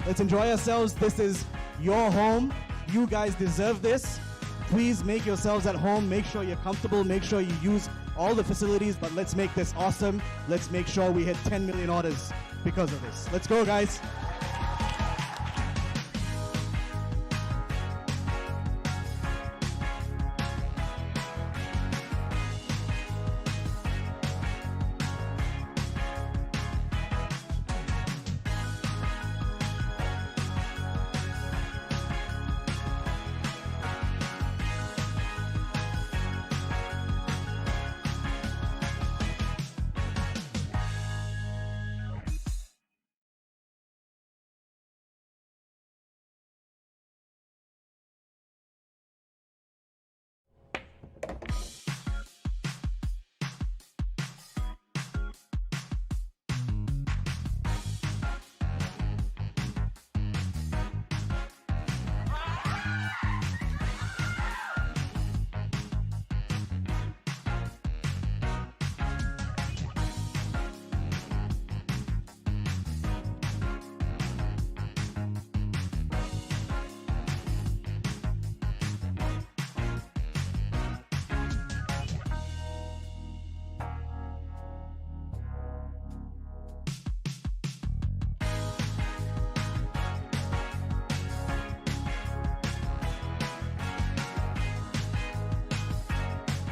Let's enjoy ourselves. This is your home. You guys deserve this. Please make yourselves at home. Make sure you're comfortable. Make sure you use all the facilities, but let's make this awesome. Let's make sure we hit 10 million orders because of this. Let's go, guys.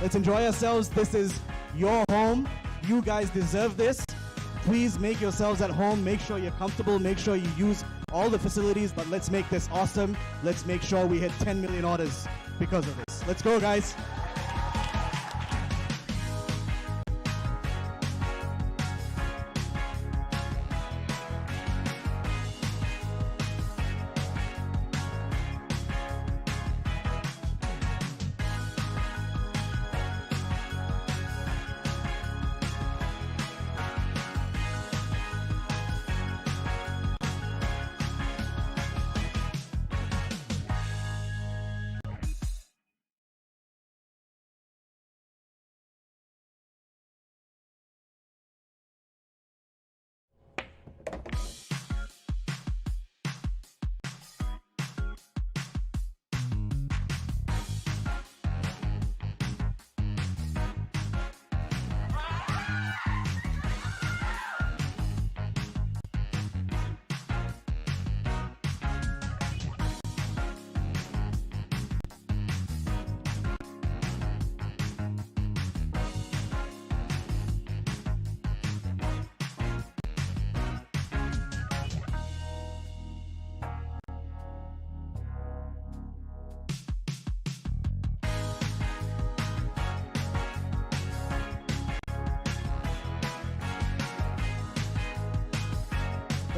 Let's enjoy ourselves. This is your home. You guys deserve this. Please make yourselves at home. Make sure you're comfortable. Make sure you use all the facilities, but let's make this awesome. Let's make sure we hit 10 million orders because of this. Let's go, guys.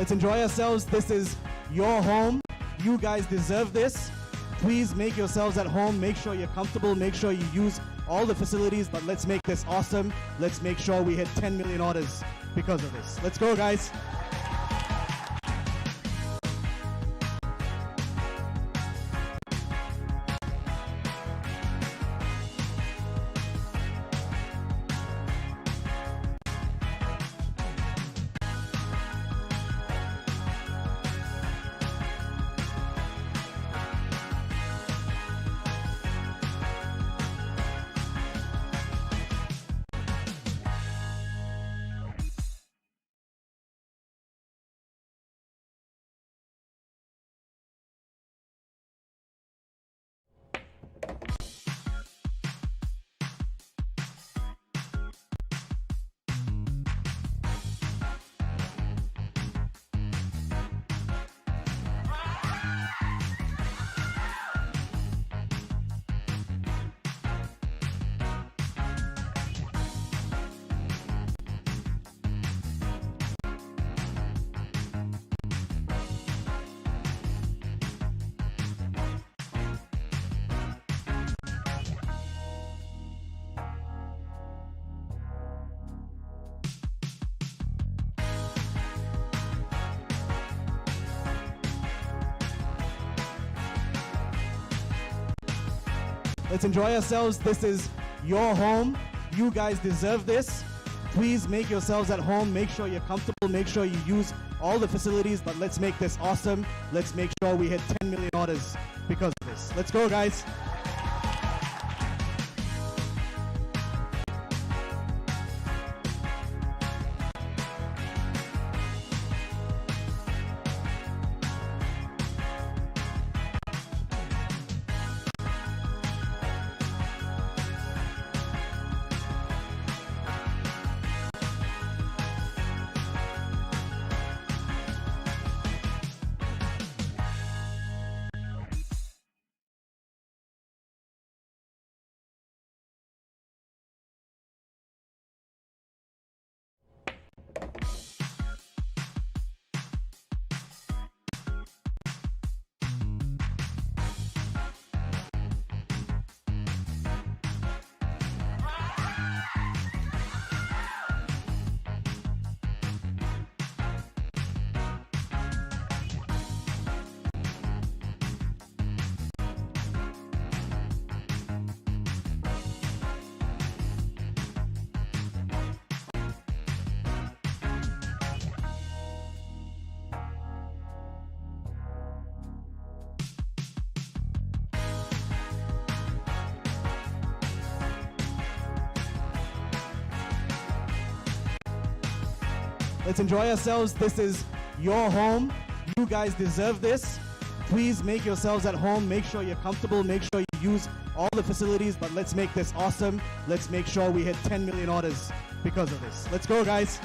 Let's enjoy ourselves. This is your home. You guys deserve this. Please make yourselves at home. Make sure you're comfortable. Make sure you use all the facilities, but let's make this awesome. Let's make sure we hit 10 million orders because of this. Let's go, guys. Let's enjoy ourselves. This is your home. You guys deserve this. Please make yourselves at home. Make sure you're comfortable. Make sure you use all the facilities, but let's make this awesome. Let's make sure we hit 10 million orders because of this. Let's go, guys. Let's enjoy ourselves. This is your home. You guys deserve this. Please make yourselves at home. Make sure you're comfortable. Make sure you use all the facilities, but let's make this awesome. Let's make sure we hit 10 million orders because of this. Let's go, guys.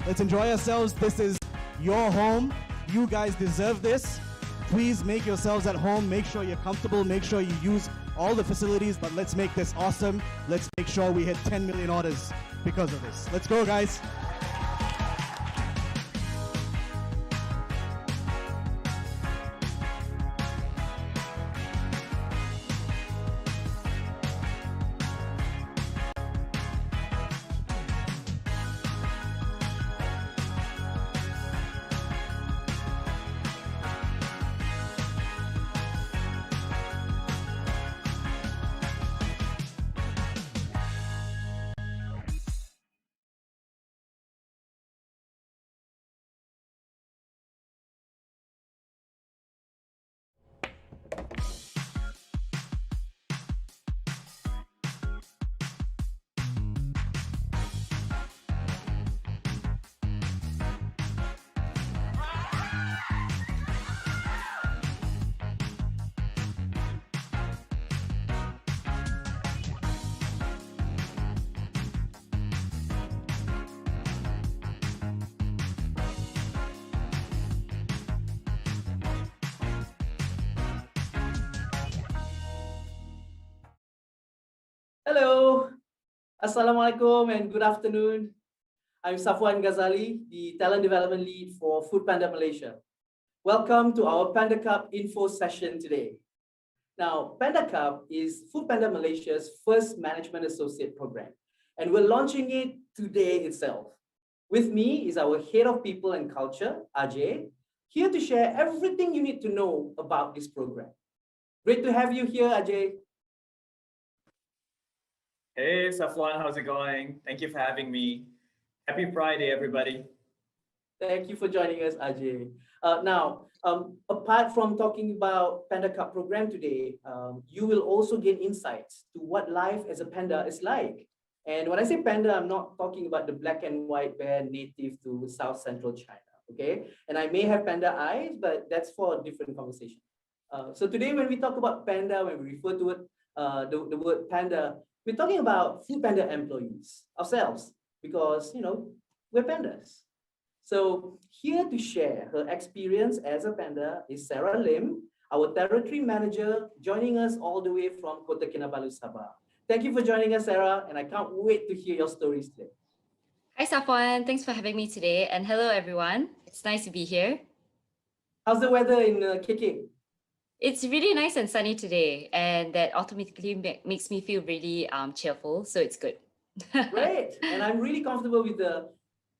Let's enjoy ourselves. This is your home. You guys deserve this. Please make yourselves at home. Make sure you're comfortable. Make sure you use all the facilities, but let's make this awesome. Let's make sure we hit 10 million orders because of this. Let's go, guys. Hello, Assalamualaikum and good afternoon. I'm Safwan Ghazali, the Talent Development Lead for Foodpanda Malaysia. Welcome to our Panda Cup info session today. Now, Panda Cup is Foodpanda Malaysia's first management associate program, and we're launching it today itself. With me is our Head of People and Culture, Ajay, here to share everything you need to know about this program. Great to have you here, Ajay. Hey, Safwan, how's it going? Thank you for having me. Happy Friday, everybody. Thank you for joining us, Ajay. Apart from talking about Panda Cup program today, you will also gain insights to what life as a panda is like. And when I say panda, I'm not talking about the black and white bear native to South Central China, okay? And I may have panda eyes, but that's for a different conversation. So today when we talk about panda, when we refer to it, the word panda, we're talking about Foodpanda employees, ourselves, because, we're pandas. So here to share her experience as a panda is Sarah Lim, our territory manager, joining us all the way from Kota Kinabalu, Sabah. Thank you for joining us, Sarah, and I can't wait to hear your stories today. Hi, Safwan. Thanks for having me today. And hello, everyone. It's nice to be here. How's the weather in KK? It's really nice and sunny today, and that automatically makes me feel really cheerful. So it's good. Great. And I'm really comfortable with the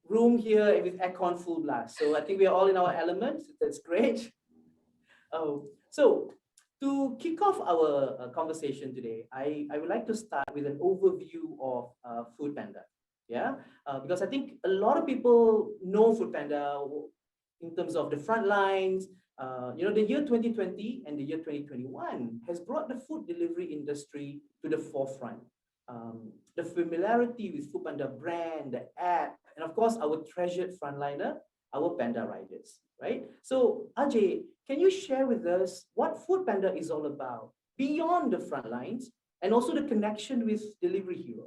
room here with aircon full blast. So I think we're all in our elements. That's great. So to kick off our conversation today, I would like to start with an overview of Foodpanda. Yeah, because I think a lot of people know Foodpanda in terms of the front lines. The year 2020 and the year 2021 has brought the food delivery industry to the forefront. The familiarity with Foodpanda brand, the app, and of course our treasured frontliner, our Panda riders, right? So Ajay, can you share with us what Foodpanda is all about beyond the front lines and also the connection with Delivery Hero?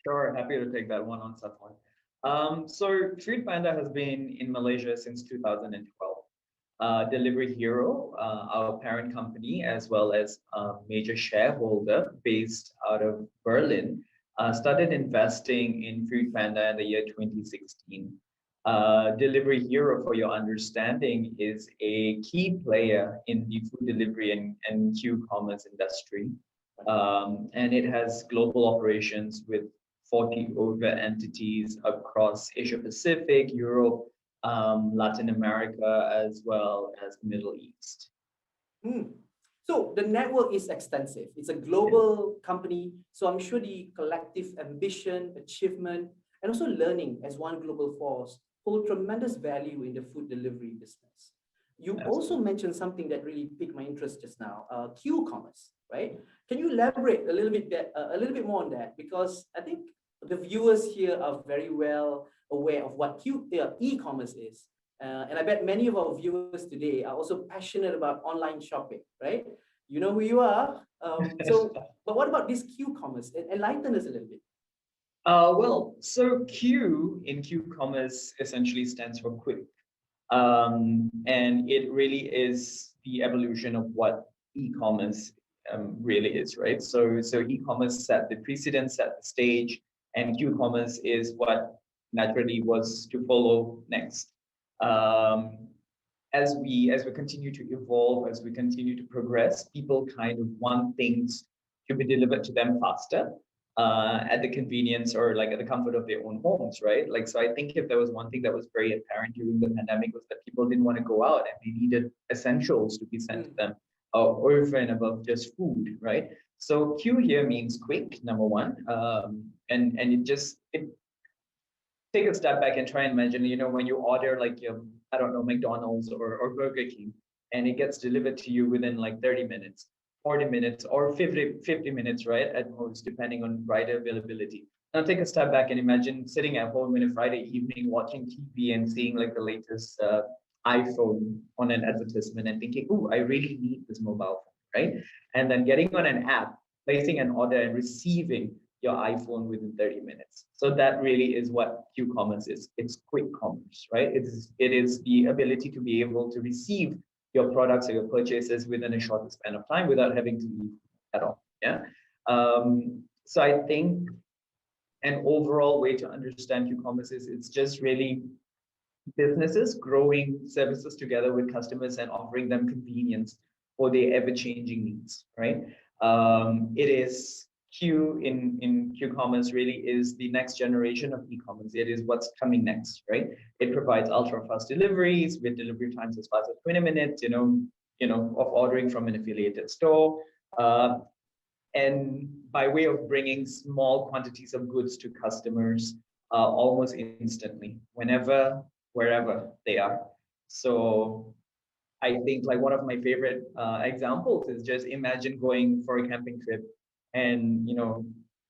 Sure, happy to take that one on, Safwan. So Foodpanda has been in Malaysia since 2012. Delivery Hero, our parent company, as well as a major shareholder based out of Berlin, started investing in Foodpanda in the year 2016. Delivery Hero, for your understanding, is a key player in the food delivery and Q-commerce industry. And it has global operations with 40 over entities across Asia Pacific, Europe, Latin America, as well as Middle East. So the network is extensive. It's a global company. So I'm sure the collective ambition, achievement, and also learning as one global force hold tremendous value in the food delivery business. You also mentioned something that really piqued my interest just now, Q-commerce, right? Can you elaborate a little bit more on that? Because I think the viewers here are very well aware of what e-commerce is. And I bet many of our viewers today are also passionate about online shopping, right? You know who you are. But what about this Q-commerce? Enlighten us a little bit. So Q in Q-commerce essentially stands for quick. And it really is the evolution of what e-commerce really is, right? So e-commerce set the precedent, set the stage, and Q-commerce is what naturally was to follow next. As we continue to evolve, as we continue to progress, people kind of want things to be delivered to them faster, at the convenience or like at the comfort of their own homes, right? Like, so I think if there was one thing that was very apparent during the pandemic was that people didn't want to go out and they needed essentials to be sent to them, over and above just food, right? So Q here means quick, number one, and it take a step back and try and imagine, when you order like I don't know, McDonald's or Burger King, and it gets delivered to you within like 30 minutes, 40 minutes, or 50 minutes, right? At most, depending on rider availability. Now take a step back and imagine sitting at home in a Friday evening, watching TV and seeing like the latest iPhone on an advertisement and thinking, oh, I really need this mobile phone, right? And then getting on an app, placing an order and receiving your iPhone within 30 minutes. So that really is what Q-commerce is. It's quick commerce, right? It is the ability to be able to receive your products or your purchases within a shorter span of time without having to leave at all. Yeah. So I think an overall way to understand Q-commerce is it's just really businesses growing services together with customers and offering them convenience for their ever-changing needs, right? It is Q in Q-commerce really is the next generation of e-commerce. It is what's coming next, right? It provides ultra fast deliveries with delivery times as fast as 20 minutes, of ordering from an affiliated store. And by way of bringing small quantities of goods to customers almost instantly, whenever, wherever they are. So I think like one of my favorite examples is just imagine going for a camping trip and,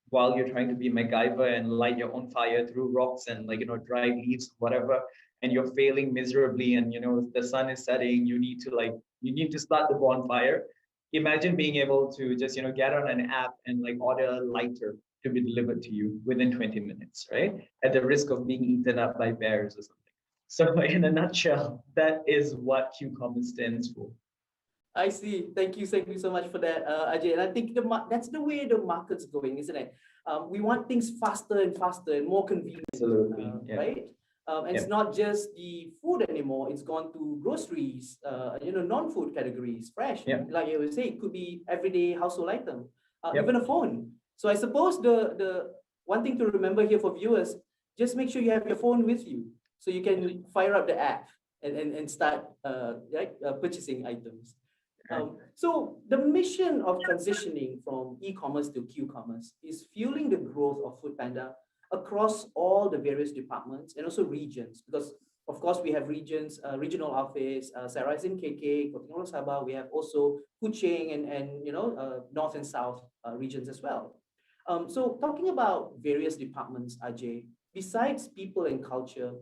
while you're trying to be MacGyver and light your own fire through rocks and dry leaves, whatever, and you're failing miserably and, the sun is setting, you need to start the bonfire. Imagine being able to just, get on an app and like order a lighter to be delivered to you within 20 minutes, right? At the risk of being eaten up by bears or something. So in a nutshell, that is what Q-commerce stands for. I see. Thank you so much for that, Ajay. And I think that's the way the market's going, isn't it? We want things faster and faster and more convenient. Absolutely. Right? And it's not just the food anymore. It's gone to groceries, non-food categories, fresh. Like you were saying, it could be everyday household item, even a phone. So I suppose the one thing to remember here for viewers, just make sure you have your phone with you so you can fire up the app and start purchasing items. So the mission of transitioning from e-commerce to Q-commerce is fueling the growth of Foodpanda across all the various departments and also regions, because of course we have regions, regional office, Sarah is in KK, Kota Sabah, we have also Kuching and north and south regions as well. So talking about various departments, Ajay, besides people and culture,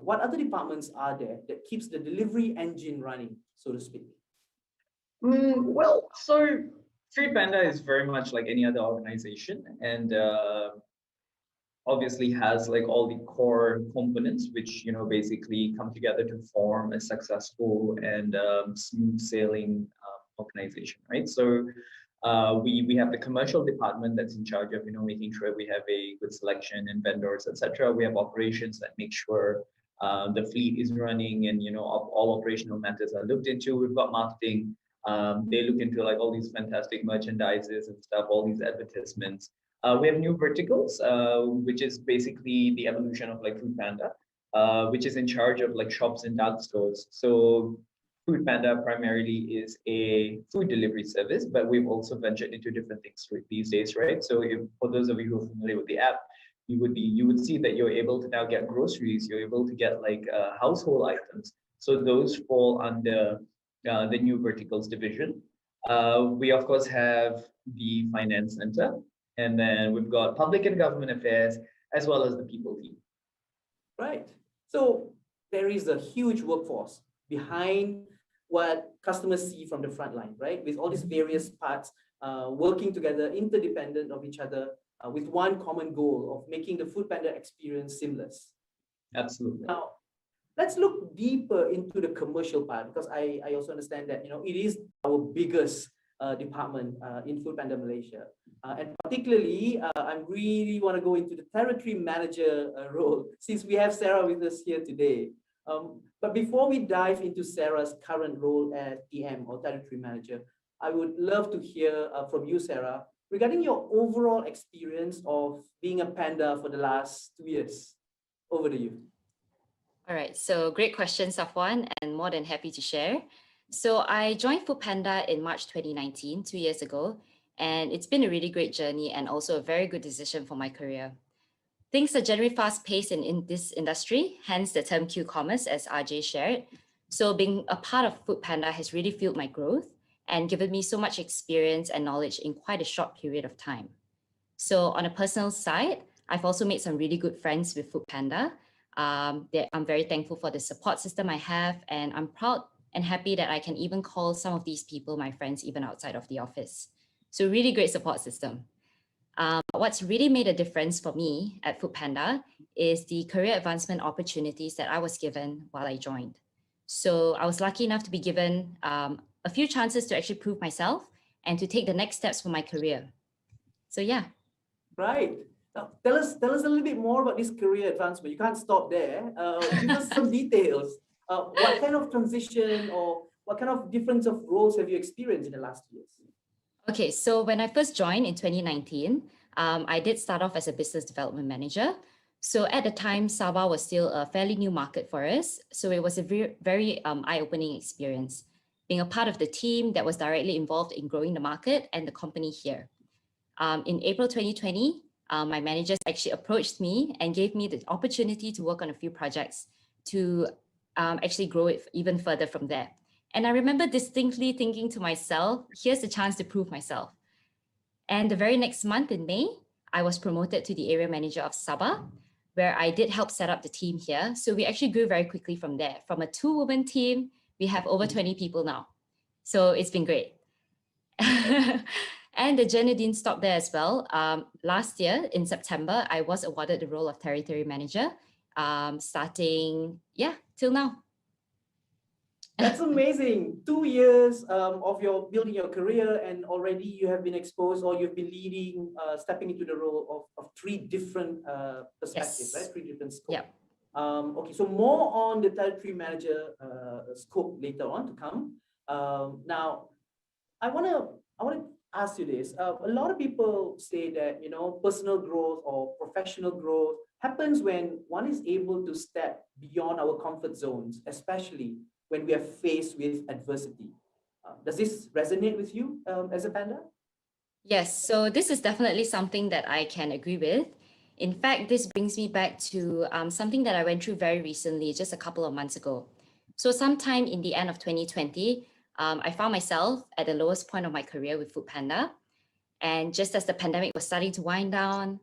what other departments are there that keeps the delivery engine running, so to speak? Well, so Foodpanda is very much like any other organization, and obviously has like all the core components, which basically come together to form a successful and smooth sailing organization, right? So we have the commercial department that's in charge of making sure we have a good selection and vendors, etc. We have operations that make sure the fleet is running and all operational matters are looked into. We've got marketing. They look into like all these fantastic merchandises and stuff, all these advertisements. We have new verticals, which is basically the evolution of like Foodpanda, which is in charge of like shops and dark stores. So Foodpanda primarily is a food delivery service, but we've also ventured into different things these days, right? So if, for those of you who are familiar with the app, you would see that you're able to now get groceries, you're able to get like household items. So those fall under the new verticals division. We of course have the finance center, and then we've got public and government affairs, as well as the people team. Right. So there is a huge workforce behind what customers see from the front line, right? With all these various parts working together, interdependent of each other, with one common goal of making the Foodpanda experience seamless. Absolutely. Now, let's look deeper into the commercial part, because I also understand that it is our biggest department in Foodpanda Malaysia. And particularly, I really want to go into the territory manager role, since we have Sarah with us here today. But before we dive into Sarah's current role as TM or territory manager, I would love to hear from you, Sarah, regarding your overall experience of being a Panda for the last 2 years. Over to you. All right, so great question, Safwan, and more than happy to share. So I joined Foodpanda in March 2019, 2 years ago, and it's been a really great journey and also a very good decision for my career. Things are generally fast-paced in this industry, hence the term Q-commerce, as RJ shared. So being a part of Foodpanda has really fueled my growth and given me so much experience and knowledge in quite a short period of time. So on a personal side, I've also made some really good friends with Foodpanda. I'm very thankful for the support system I have, and I'm proud and happy that I can even call some of these people my friends even outside of the office. So really great support system. What's really made a difference for me at Foodpanda is the career advancement opportunities that I was given while I joined. So I was lucky enough to be given a few chances to actually prove myself and to take the next steps for my career. So yeah. Right. Now, tell us a little bit more about this career advancement. You can't stop there. Give us some details. What kind of transition or what kind of difference of roles have you experienced in the last years? Okay, so when I first joined in 2019, I did start off as a business development manager. So at the time, Sabah was still a fairly new market for us. So it was a very eye-opening experience. being a part of the team that was directly involved in growing the market and the company here. In April 2020, my managers actually approached me and gave me the opportunity to work on a few projects to actually grow it even further from there. And I remember distinctly thinking to myself, here's the chance to prove myself. And the very next month in May, I was promoted to the area manager of Sabah, where I did help set up the team here. So we actually grew very quickly from there. From a 2-woman team, we have over 20 people now. So it's been great. And the journey didn't stop there as well. Last year in September, I was awarded the role of territory manager, starting, till now. That's amazing. 2 years of your building your career, and already you have been exposed, or you've been leading, stepping into the role of 3 different perspectives, Yes. right? 3 different scopes. Yeah. Okay, so more on the territory manager scope later on to come. Now, I wanna ask you this. A lot of people say that, you know, personal growth or professional growth happens when one is able to step beyond our comfort zones, especially when we are faced with adversity. Does this resonate with you as a panda? Yes, so this is definitely something that I can agree with. In fact, this brings me back to something that I went through very recently, just a couple of months ago. So sometime in the end of 2020, I found myself at the lowest point of my career with Foodpanda. And just as the pandemic was starting to wind down,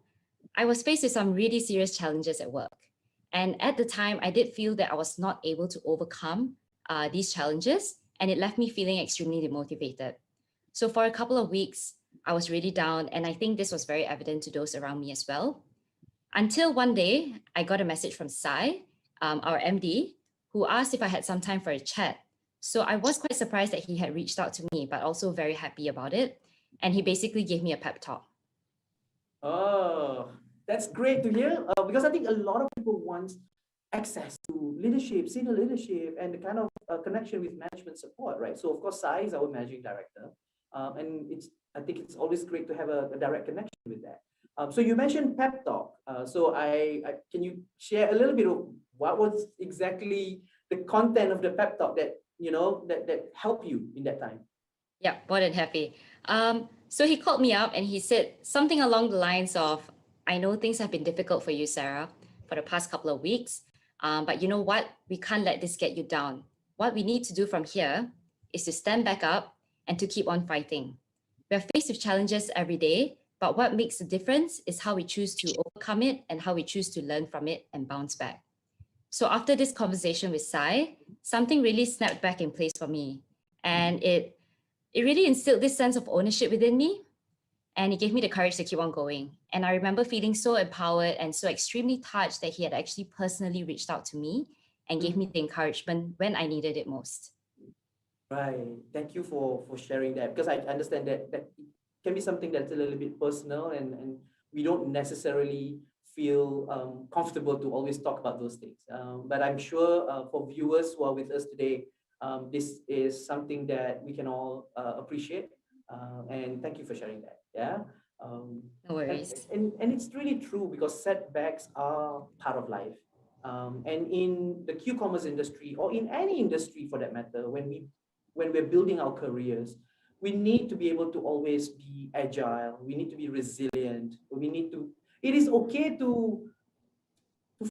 I was faced with some really serious challenges at work. And at the time, I did feel that I was not able to overcome these challenges, and it left me feeling extremely demotivated. So for a couple of weeks, I was really down, and I think this was very evident to those around me as well. Until one day, I got a message from Sai, our MD, who asked if I had some time for a chat. So I was quite surprised that he had reached out to me, but also very happy about it. And he basically gave me a pep talk. Oh, that's great to hear, because I think a lot of people want access to leadership, senior leadership, and the kind of connection with management support, right? So of course, Sai is our managing director, and I think it's always great to have a direct connection with that. So you mentioned pep talk. So can you share a little bit of what was exactly the content of the pep talk that that helped you in that time? Yeah, more than happy. So he called me up and he said something along the lines of, I know things have been difficult for you, Sarah, for the past couple of weeks. But you know what? We can't let this get you down. What we need to do from here is to stand back up and to keep on fighting. We're faced with challenges every day, but what makes the difference is how we choose to overcome it and how we choose to learn from it and bounce back. So after this conversation with Sai, something really snapped back in place for me. And it really instilled this sense of ownership within me. And it gave me the courage to keep on going. And I remember feeling so empowered and so extremely touched that he had actually personally reached out to me and gave me the encouragement when I needed it most. Right. Thank you for sharing that, because I understand that it can be something that's a little bit personal, and we don't necessarily feel comfortable to always talk about those things. But I'm sure for viewers who are with us today, this is something that we can all appreciate. And thank you for sharing that. Yeah. No worries. And it's really true, because setbacks are part of life. And in the Q-commerce industry, or in any industry for that matter, when we're building our careers, we need to be able to always be agile. We need to be resilient. It is okay to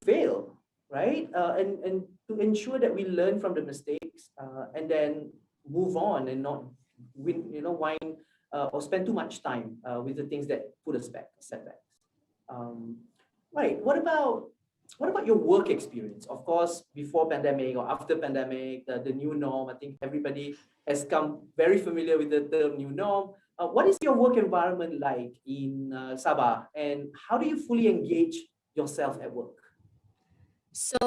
fail, right? And to ensure that we learn from the mistakes, and then move on, and not whine or spend too much time with the things that put us back, setbacks. Right. What about your work experience? Of course, before pandemic or after pandemic, the new norm. I think everybody has come very familiar with the term new norm. What is your work environment like in Sabah, and how do you fully engage yourself at work? So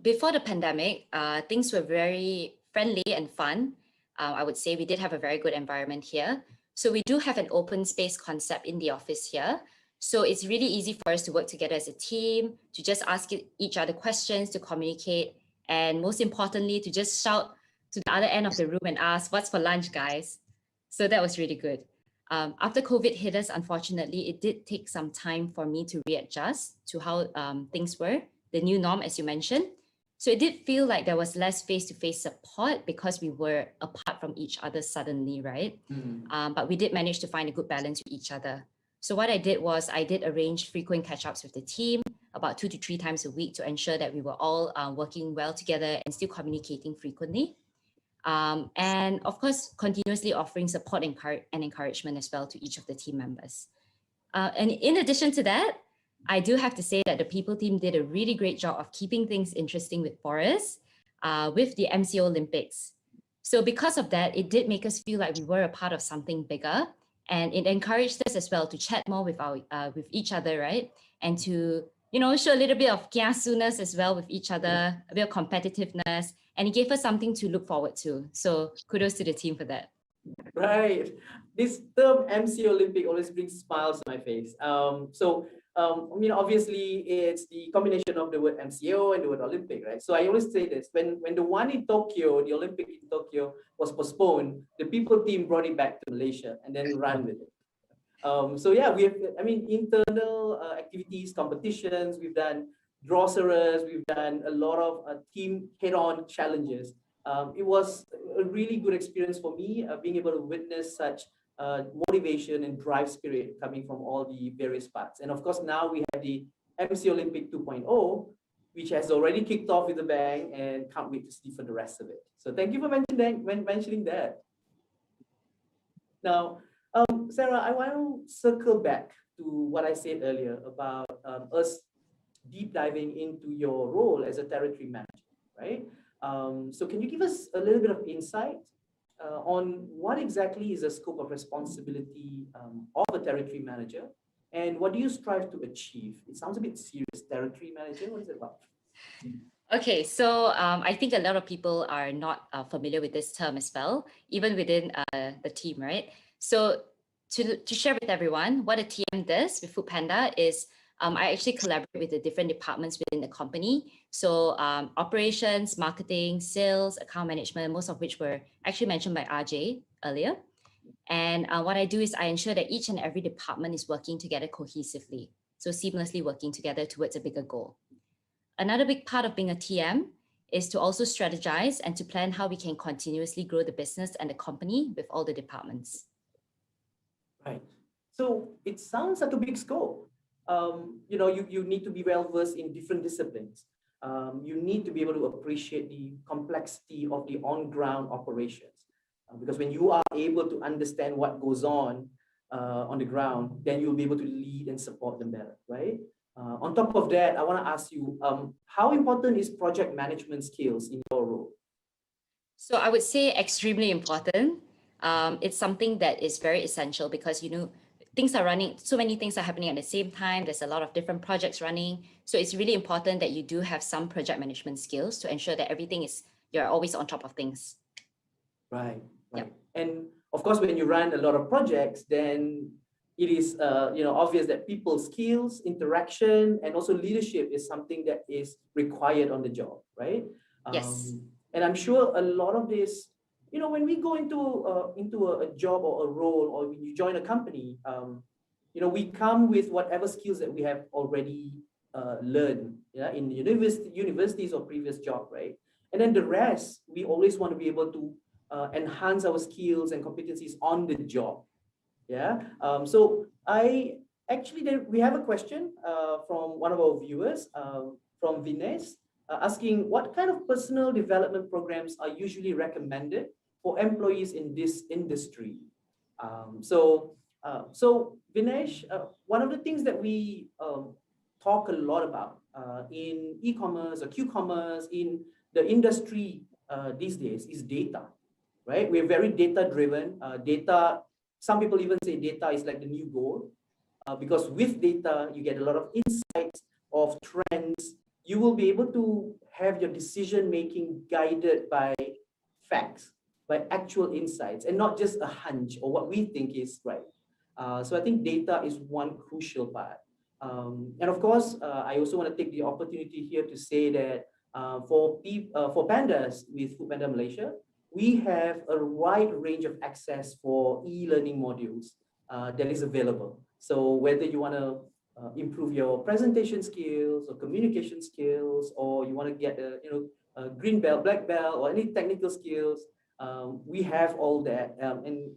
before the pandemic, things were very friendly and fun. I would say we did have a very good environment here. So we do have an open space concept in the office here. So it's really easy for us to work together as a team, to just ask each other questions, to communicate, and most importantly, to just shout to the other end of the room and ask, what's for lunch, guys? So that was really good. After COVID hit us, unfortunately, it did take some time for me to readjust to how things were, the new norm, as you mentioned. So it did feel like there was less face-to-face support because we were apart from each other suddenly, right? But we did manage to find a good balance with each other. So what I did was I did arrange frequent catch-ups with the team, about 2 to 3 times a week, to ensure that we were all working well together and still communicating frequently. And of course, continuously offering support and encouragement as well to each of the team members. And in addition to that, I do have to say that the people team did a really great job of keeping things interesting with Forest, with the MCO Olympics. So because of that, it did make us feel like we were a part of something bigger, and it encouraged us as well to chat more with with each other, right? And to show a little bit of kiasuness as well with each other, a bit of competitiveness, and it gave us something to look forward to. So kudos to the team for that. Right. This term MC Olympic always brings smiles to my face. Obviously it's the combination of the word MCO and the word Olympic, right? So I always say this, when the one in Tokyo, the Olympic in Tokyo was postponed, the people team brought it back to Malaysia and then ran with it. We have, internal activities, competitions, we've done drawsaras, we've done a lot of team head-on challenges. It was a really good experience for me, being able to witness such motivation and drive spirit coming from all the various parts. And of course, now we have the MC Olympic 2.0, which has already kicked off with a bang, and can't wait to see for the rest of it. So thank you for mentioning that. Now, Sarah, I want to circle back to what I said earlier about us deep diving into your role as a territory manager, right? So can you give us a little bit of insight on what exactly is the scope of responsibility of a territory manager, and what do you strive to achieve? It sounds a bit serious, territory manager, what is it about? Okay, so I think a lot of people are not familiar with this term as well, even within the team, right? So to share with everyone, what a TM does with Foodpanda is I actually collaborate with the different departments within the company. So operations, marketing, sales, account management, most of which were actually mentioned by RJ earlier. And what I do is I ensure that each and every department is working together cohesively, so seamlessly working together towards a bigger goal. Another big part of being a TM is to also strategize and to plan how we can continuously grow the business and the company with all the departments. Right. So it sounds like a big scope. You need to be well versed in different disciplines. You need to be able to appreciate the complexity of the on-ground operations. Because when you are able to understand what goes on the ground, then you'll be able to lead and support them better, right? On top of that, I want to ask you, how important is project management skills in your role? So I would say extremely important. It's something that is very essential because, things are running, so many things are happening at the same time. There's a lot of different projects running. So it's really important that you do have some project management skills to ensure that you're always on top of things. Right. Yep. And of course, when you run a lot of projects, then it is obvious that people skills, interaction, and also leadership is something that is required on the job, right? Yes. And I'm sure a lot of this, when we go into a job or a role, or when you join a company, we come with whatever skills that we have already learned, in universities or previous job, right? And then the rest, we always want to be able to enhance our skills and competencies on the job. Yeah. So we have a question from one of our viewers, from Vinesh, asking what kind of personal development programs are usually recommended for employees in this industry. So Vinesh, one of the things that we talk a lot about in e-commerce or Q-commerce in the industry these days is data, right? We're very data driven. Some people even say data is like the new gold, because with data, you get a lot of insights of trends. You will be able to have your decision making guided by facts, by actual insights, and not just a hunch or what we think is right. So I think data is one crucial part. And of course, I also want to take the opportunity here to say that for pandas with Foodpanda Malaysia, we have a wide range of access for e-learning modules that is available. So whether you want to improve your presentation skills or communication skills, or you want to get a green belt, black belt, or any technical skills, we have all that. And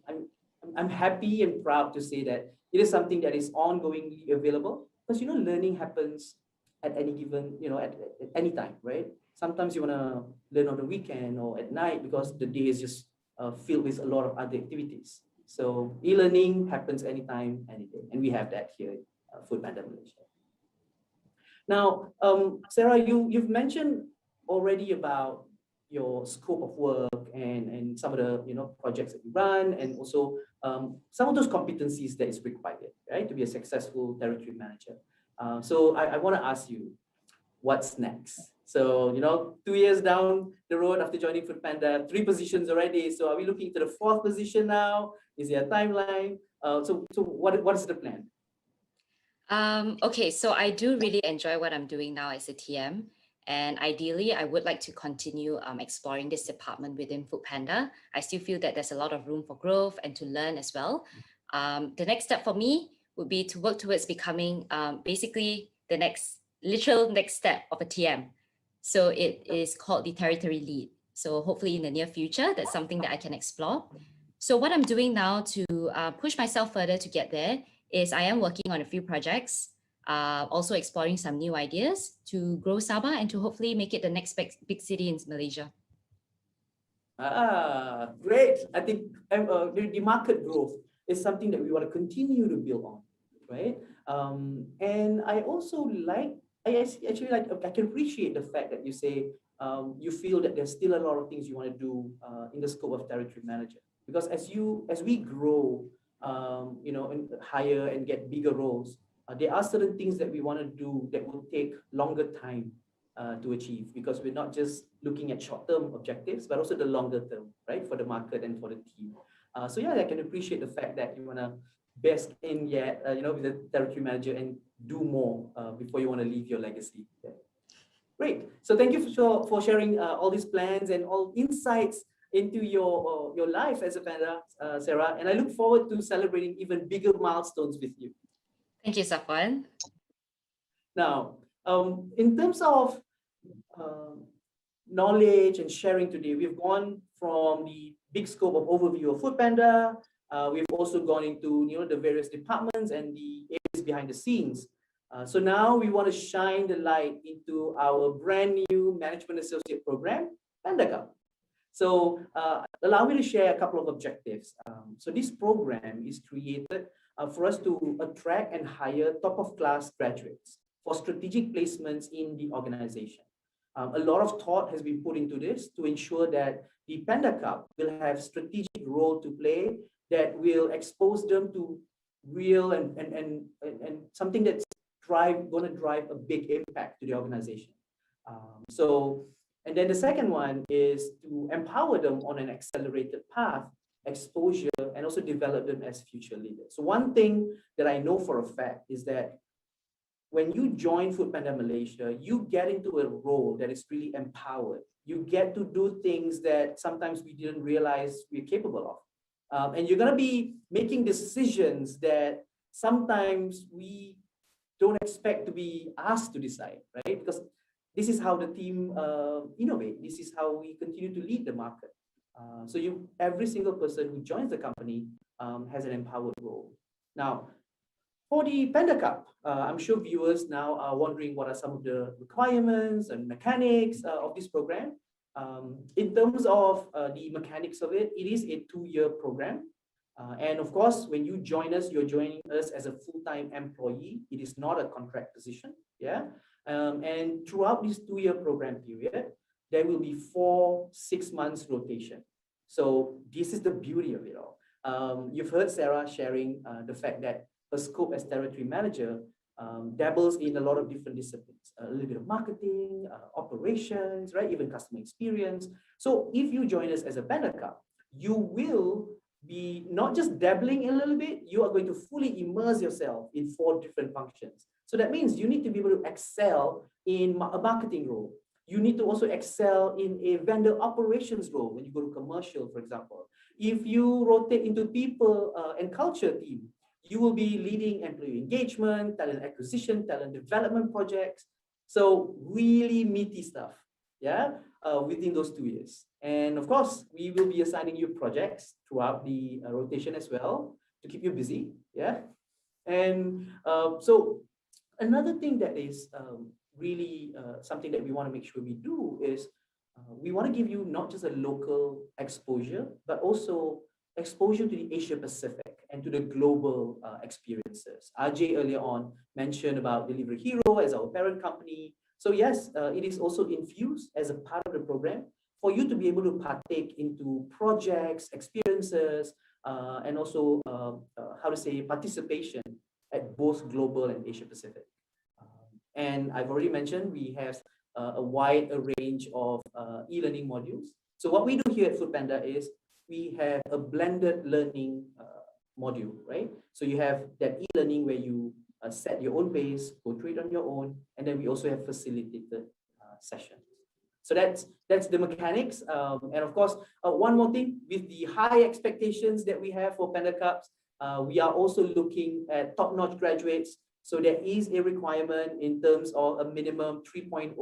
I'm happy and proud to say that it is something that is ongoingly available, because learning happens at any given, at any time, right? Sometimes you want to learn on the weekend or at night because the day is just filled with a lot of other activities. So e-learning happens anytime, any day, and we have that here at Foodpanda Malaysia. Now, Sarah, you've mentioned already about your scope of work and some of the projects that you run, and also some of those competencies that is required, right, to be a successful territory manager. So I want to ask you, what's next? So 2 years down the road after joining Foodpanda, 3 positions already. So are we looking to the 4th position now? Is there a timeline? So what is the plan? Okay, so I do really enjoy what I'm doing now as a TM. And ideally, I would like to continue exploring this department within Foodpanda. I still feel that there's a lot of room for growth and to learn as well. The next step for me would be to work towards becoming basically the literal next step of a TM. So it is called the territory lead. So hopefully in the near future, that's something that I can explore. So what I'm doing now to push myself further to get there is I am working on a few projects, also exploring some new ideas to grow Sabah and to hopefully make it the next big city in Malaysia. Great. I think the market growth is something that we want to continue to build on, right? And I also I can appreciate the fact that you say you feel that there's still a lot of things you want to do in the scope of territory manager, because as we grow, and higher and get bigger roles, there are certain things that we want to do that will take longer time to achieve, because we're not just looking at short-term objectives, but also the longer term, right, for the market and for the team. So yeah, I can appreciate the fact that you want to best in yet, with the territory manager and do more before you want to leave your legacy. Yeah. Great. So thank you for sharing all these plans and all insights into your life as a Panda, Sarah. And I look forward to celebrating even bigger milestones with you. Thank you, Safwan. Now, in terms of knowledge and sharing today, we've gone from the big scope of overview of Foodpanda. We've also gone into the various departments and the areas behind the scenes. So now we want to shine the light into our brand new management associate program, Panda Cup. So allow me to share a couple of objectives. So this program is created for us to attract and hire top-of-class graduates for strategic placements in the organization. A lot of thought has been put into this to ensure that the Panda Cup will have strategic role to play that will expose them to real and something that's going to drive a big impact to the organization. And then the second one is to empower them on an accelerated path, exposure, and also develop them as future leaders. So one thing that I know for a fact is that when you join Foodpanda Malaysia, you get into a role that is really empowered. You get to do things that sometimes we didn't realize we're capable of. And you're going to be making decisions that sometimes we don't expect to be asked to decide, right? Because this is how the team innovate. This is how we continue to lead the market. So every single person who joins the company has an empowered role. Now, for the Panda Cup, I'm sure viewers now are wondering what are some of the requirements and mechanics of this program. In terms of the mechanics of it, it is a 2-year program. And of course, when you join us, you're joining us as a full-time employee. It is not a contract position. Yeah. And throughout this 2-year program period, there will be 4 6-month rotation. So this is the beauty of it all. You've heard Sarah sharing the fact that her scope as territory manager dabbles in a lot of different disciplines, a little bit of marketing, operations, right? Even customer experience. So if you join us as a Panda Cup, you will be not just dabbling a little bit, you are going to fully immerse yourself in 4 different functions. So that means you need to be able to excel in a marketing role. You need to also excel in a vendor operations role when you go to commercial, for example. If you rotate into people and culture team, you will be leading employee engagement, talent acquisition, talent development projects. So really meaty stuff, yeah, within those 2 years. And of course, we will be assigning you projects throughout the rotation as well to keep you busy, yeah. And so another thing that is really something that we want to make sure we do is we want to give you not just a local exposure, but also exposure to the Asia Pacific and to the global experiences. Ajay earlier on mentioned about Delivery Hero as our parent company. So yes, it is also infused as a part of the program for you to be able to partake into projects, experiences, and also how to say participation at both global and Asia Pacific. And I've already mentioned we have a wide range of e-learning modules. So what we do here at Foodpanda is we have a blended learning module, right? So you have that e-learning where you set your own pace, go through it on your own, and then we also have facilitated sessions. So that's the mechanics. And of course, one more thing, with the high expectations that we have for Panda Cups, we are also looking at top-notch graduates. So there is a requirement in terms of a minimum 3.0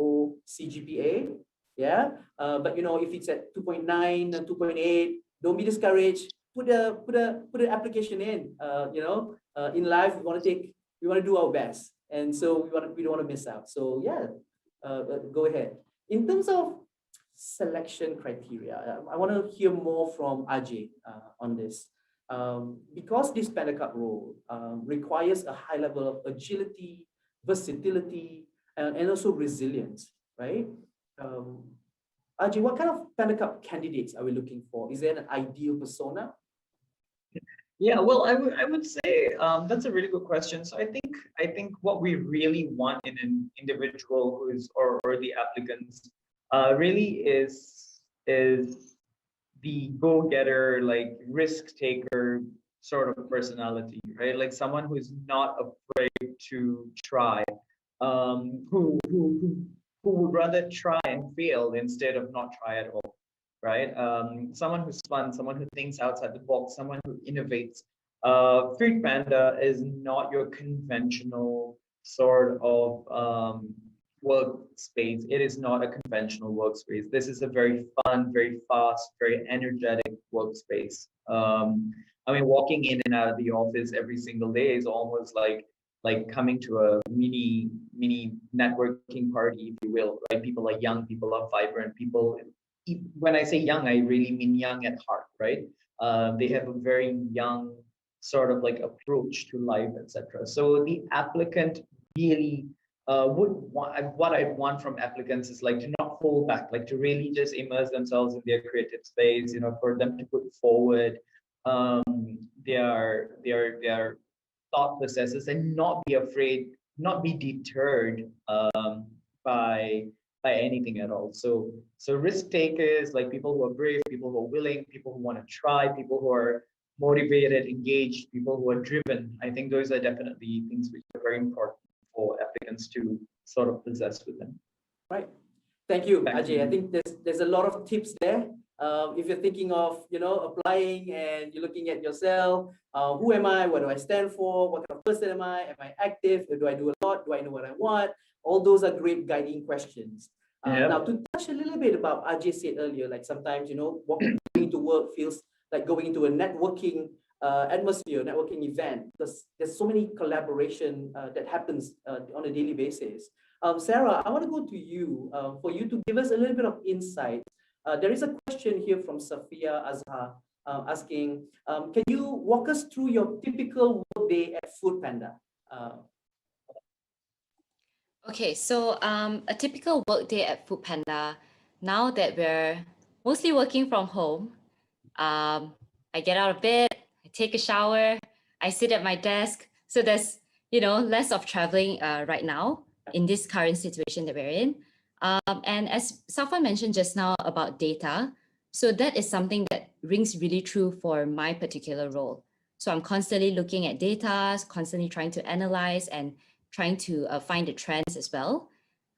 CGPA. Yeah, but you know, if it's at 2.9 and 2.8, don't be discouraged. Put an application in. You know, in life we want to do our best, and so we don't want to miss out. So yeah, go ahead. In terms of selection criteria, I want to hear more from Ajay on this. Because this Panda Cup role requires a high level of agility, versatility, and also resilience, right? Ajay, what kind of Panda Cup candidates are we looking for? Is there an ideal persona? Yeah, well, I would say that's a really good question. So I think what we really want in an individual who is or the applicants really is the go-getter, like risk taker sort of personality, right? Like someone who is not afraid to try, who would rather try and fail instead of not try at all, right? Someone who's fun, someone who thinks outside the box, someone who innovates. Foodpanda is not your conventional sort of workspace. It is not a conventional workspace. This is a very fun, very fast, very energetic workspace. I mean, walking in and out of the office every single day is almost like coming to a mini networking party, if you will, right? People are young, people are vibrant, people. When I say young, I really mean young at heart, right? They have a very young sort of like approach to life, etc. So the applicant really would want, what I want from applicants is like to not hold back, like to really just immerse themselves in their creative space, you know, for them to put forward their thought processes and not be afraid, not be deterred by anything at all. So risk takers, like people who are brave, people who are willing, people who want to try, people who are motivated, engaged, people who are driven. I think those are definitely things which are very important for applicants to sort of possess with them. Right. Thank you, Ajay. I think there's a lot of tips there. If you're thinking of, you know, applying and you're looking at yourself, who am I? What do I stand for? What kind of person am I? Am I active? Do I do a lot? Do I know what I want? All those are great guiding questions. Now, to touch a little bit about Ajay said earlier, like sometimes, you know, walking into work feels like going into a networking atmosphere, networking event, because there's so many collaboration that happens on a daily basis. Sarah, I want to go to you for you to give us a little bit of insight. There is a question here from Safia Azhar asking, can you walk us through your typical workday at Foodpanda? Okay, so a typical workday at Foodpanda, now that we're mostly working from home, I get out of bed, I take a shower, I sit at my desk. So there's, you know, less of traveling right now in this current situation that we're in. And as Safwan mentioned just now about data, so that is something that rings really true for my particular role. So I'm constantly looking at data, constantly trying to analyze and trying to find the trends as well.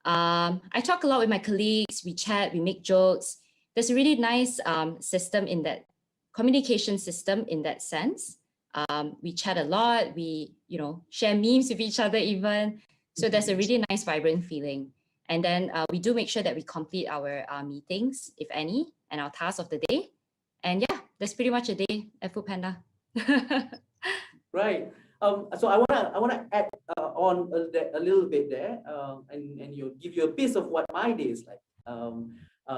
I talk a lot with my colleagues, we chat, we make jokes. There's a really nice system in that communication system in that sense. We chat a lot. We, share memes with each other even. So there's a really nice, vibrant feeling. And then we do make sure that we complete our meetings, if any, and our tasks of the day. And yeah, that's pretty much a day at Foodpanda. Right. So I wanna add on a little bit there, and give you a piece of what my day is like.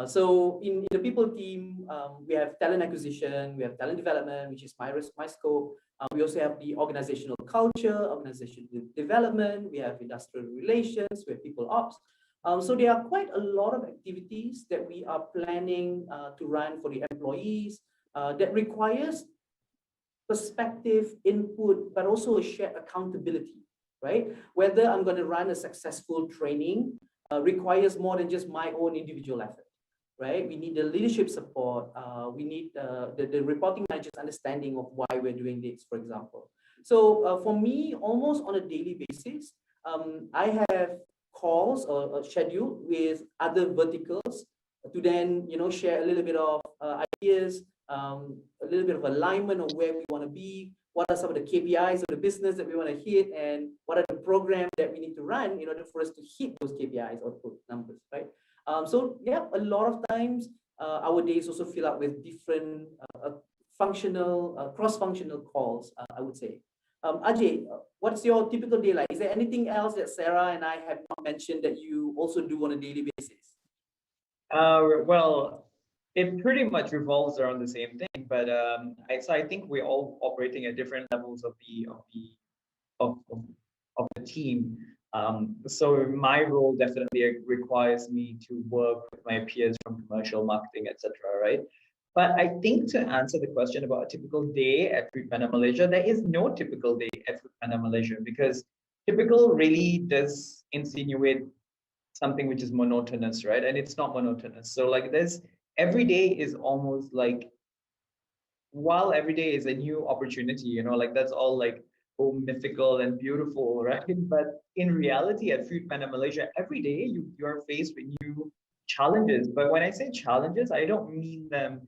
So in the people team, we have talent acquisition, we have talent development, which is my scope. We also have the organizational culture, organizational development. We have industrial relations, we have people ops. So there are quite a lot of activities that we are planning to run for the employees that requires perspective, input, but also a shared accountability, right? Whether I'm going to run a successful training requires more than just my own individual effort, right? We need the leadership support. We need the reporting manager's understanding of why we're doing this, for example. So for me, almost on a daily basis, I have calls or schedule with other verticals to then, share a little bit of ideas, a little bit of alignment of where we want to be, what are some of the KPIs of the business that we want to hit, and what are the programs that we need to run in order for us to hit those KPIs or numbers, right? So yeah, a lot of times our days also fill up with different functional, cross-functional calls, I would say. Ajay, what's your typical day like? Is there anything else that Sarah and I have not mentioned that you also do on a daily basis? Well, it pretty much revolves around the same thing, but I think we're all operating at different levels of the team. So my role definitely requires me to work with my peers from commercial marketing, etc. Right? But I think to answer the question about a typical day at Foodpanda Malaysia, there is no typical day at Foodpanda Malaysia, because typical really does insinuate something which is monotonous, right? And it's not monotonous. So like every day is almost like, while every day is a new opportunity, like that's all like, oh, mythical and beautiful, right? But in reality at Foodpanda Malaysia, every day you're faced with new challenges. But when I say challenges, I don't mean them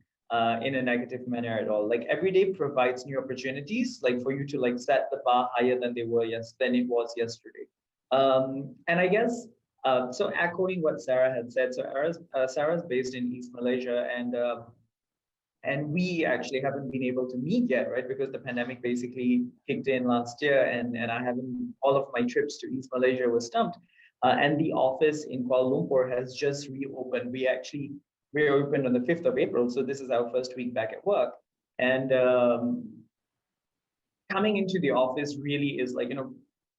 in a negative manner at all. Like every day provides new opportunities, like for you to like set the bar higher than it was yesterday. And I guess so echoing what Sarah had said, so Sarah's based in East Malaysia, and we actually haven't been able to meet yet, right? Because the pandemic basically kicked in last year, and all of my trips to East Malaysia were stumped. And the office in Kuala Lumpur has just reopened. We reopened on the 5th of April, so this is our first week back at work. And coming into the office really is like,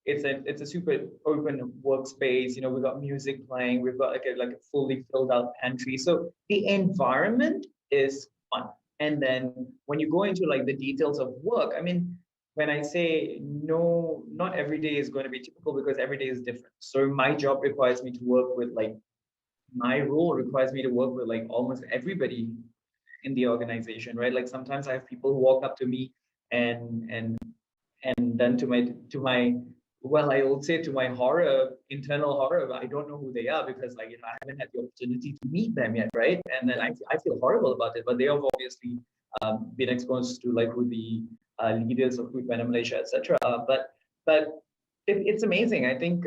it's a super open workspace. We've got music playing, we've got like a fully filled out pantry. So the environment is fun. And then when you go into like the details of work, I mean, when I say no, not every day is going to be typical, because every day is different. So my job requires me to work with my role requires me to work with like almost everybody in the organization, right? Like sometimes I have people who walk up to me and then to my well, I will say to my internal horror, I don't know who they are, because I haven't had the opportunity to meet them yet, right? And then I feel horrible about it, but they have obviously been exposed to like who the leaders of Foodpanda Malaysia, etc. But it's amazing. I think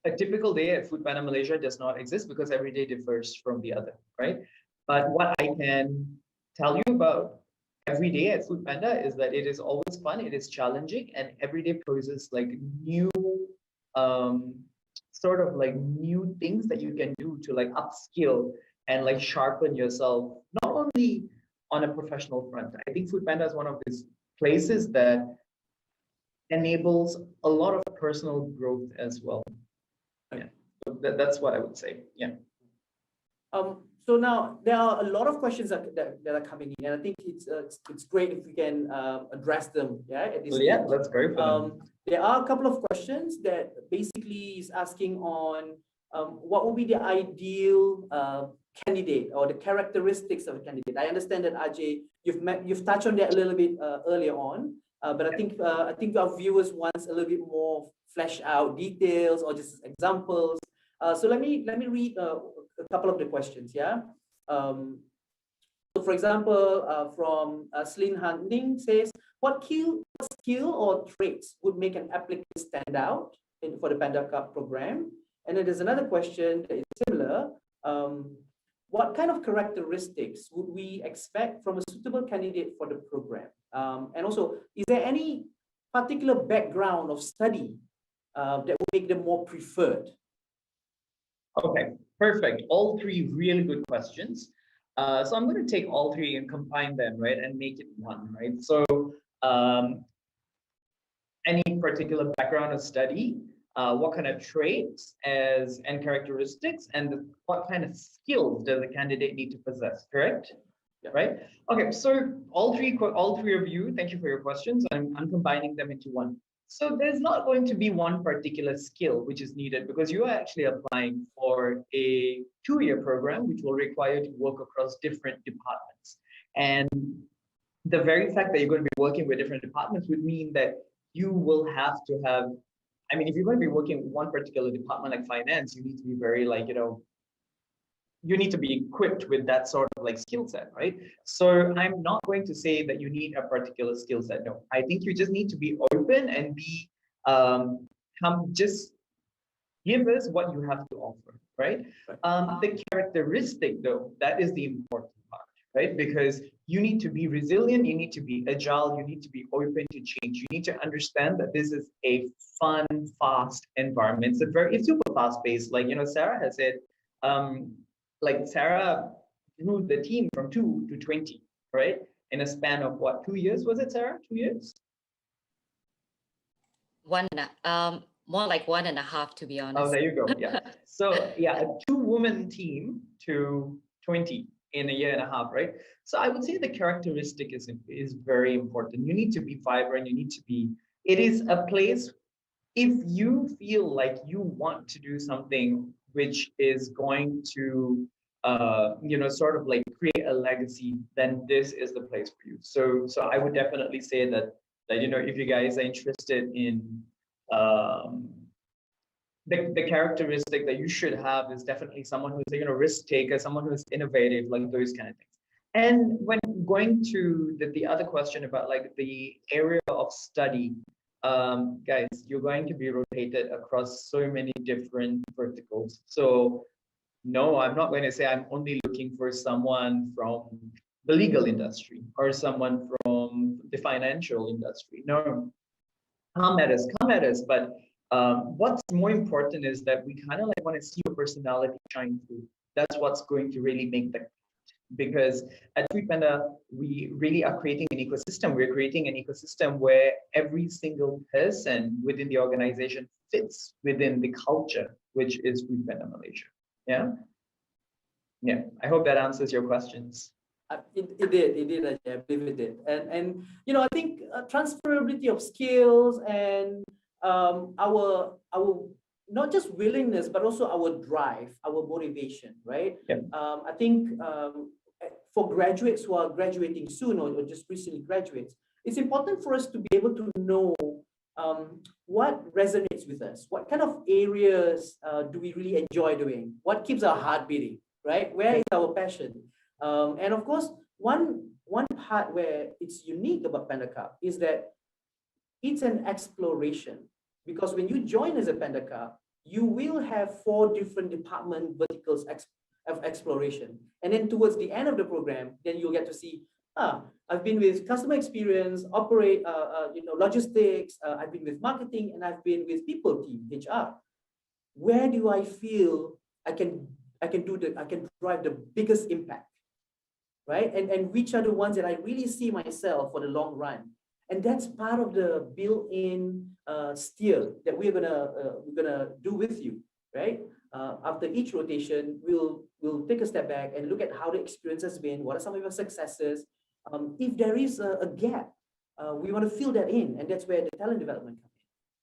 a typical day at Foodpanda Malaysia does not exist, because every day differs from the other, right? But what I can tell you about every day at Foodpanda is that it is always fun, it is challenging, and every day poses like new sort of like new things that you can do to like upskill and like sharpen yourself, not only on a professional front. I think Foodpanda is one of these places that enables a lot of personal growth as well. Yeah, so that's what I would say. Yeah. So now there are a lot of questions that are coming in, and I think it's great if we can address them. Yeah, at this So yeah, stage. let's go for them. There are a couple of questions that basically is asking on what would be the ideal candidate or the characteristics of a candidate. I understand that Ajay, you've touched on that a little bit earlier on, but I think our viewers want a little bit more fleshed out details or just examples. So let me read a couple of the questions. Yeah. So So for example, from Slin Han Ning says, what skill or traits would make an applicant stand out for the Panda Cup program? And then there's another question that is similar. What kind of characteristics would we expect from a suitable candidate for the program? And also, is there any particular background of study that would make them more preferred? Okay, perfect. All three really good questions. So I'm going to take all three and combine them, right, and make it one, right? So any particular background of study, what kind of traits and characteristics, and what kind of skills does the candidate need to possess, correct? Yeah. Right? Okay, so all three of you, thank you for your questions. I'm combining them into one. So there's not going to be one particular skill which is needed, because you are actually applying for a 2-year program, which will require you to work across different departments. And the very fact that you're going to be working with different departments would mean that you will have to have, I mean, if you're going to be working in one particular department like finance, you need to be very you need to be equipped with that sort of skill set, right? So I'm not going to say that you need a particular skill set. No, I think you just need to be open and be, just give us what you have to offer, right? The characteristic though, that is the important part, right? Because you need to be resilient, you need to be agile, you need to be open to change. You need to understand that this is a fun, fast environment. It's super fast paced. Sarah has said, Sarah grew the team from 2 to 20, right? In a span of what, 2 years? Was it, Sarah? 2 years? More like 1.5, to be honest. Oh, there you go. Yeah. So yeah, a 2-woman team to 20 in a year and a half, right? So I would say the characteristic is very important. You need to be vibrant. You need to be. It is a place. If you feel like you want to do something which is going to, create a legacy, then this is the place for you. So I would definitely say that if you guys are interested in the characteristic that you should have is definitely someone who's a risk taker, someone who's innovative, like those kind of things. And when going to the other question about the area of study, guys, you're going to be rotated across so many different verticals. So no, I'm not going to say I'm only looking for someone from the legal industry or someone from the financial industry. No, come at us. But what's more important is that we kind of want to see your personality shine through. That's what's going to really make the, because at Foodpanda, we really are creating an ecosystem. We're creating an ecosystem where every single person within the organization fits within the culture, which is Foodpanda Malaysia. Yeah. I hope that answers your questions. It did. I believe it did. And I think transferability of skills and our not just willingness, but also our drive, our motivation, right? Yep. I think for graduates who are graduating soon or just recently graduates, it's important for us to be able to know what resonates with us, what kind of areas do we really enjoy doing, what keeps our heart beating, right? Where is our passion? And of course, one part where it's unique about Panda Cup is that it's an exploration, because when you join as a Panda Cup, you will have 4 different department verticals of exploration. And then towards the end of the program, then you'll get to see, I've been with customer experience, logistics, I've been with marketing, and I've been with people team, HR. Where do I feel I can drive the biggest impact, right? And which are the ones that I really see myself for the long run? And that's part of the built-in steer that we're gonna do with you, right? After each rotation, we'll take a step back and look at how the experience has been. What are some of your successes? If there is a gap, we want to fill that in, and that's where the talent development comes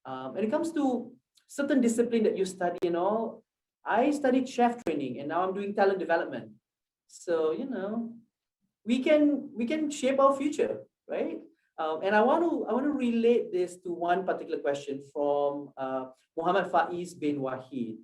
in. When it comes to certain discipline that you study and all, I studied chef training, and now I'm doing talent development. So we can shape our future, right? And I want to relate this to one particular question from Muhammad Faiz bin Wahid.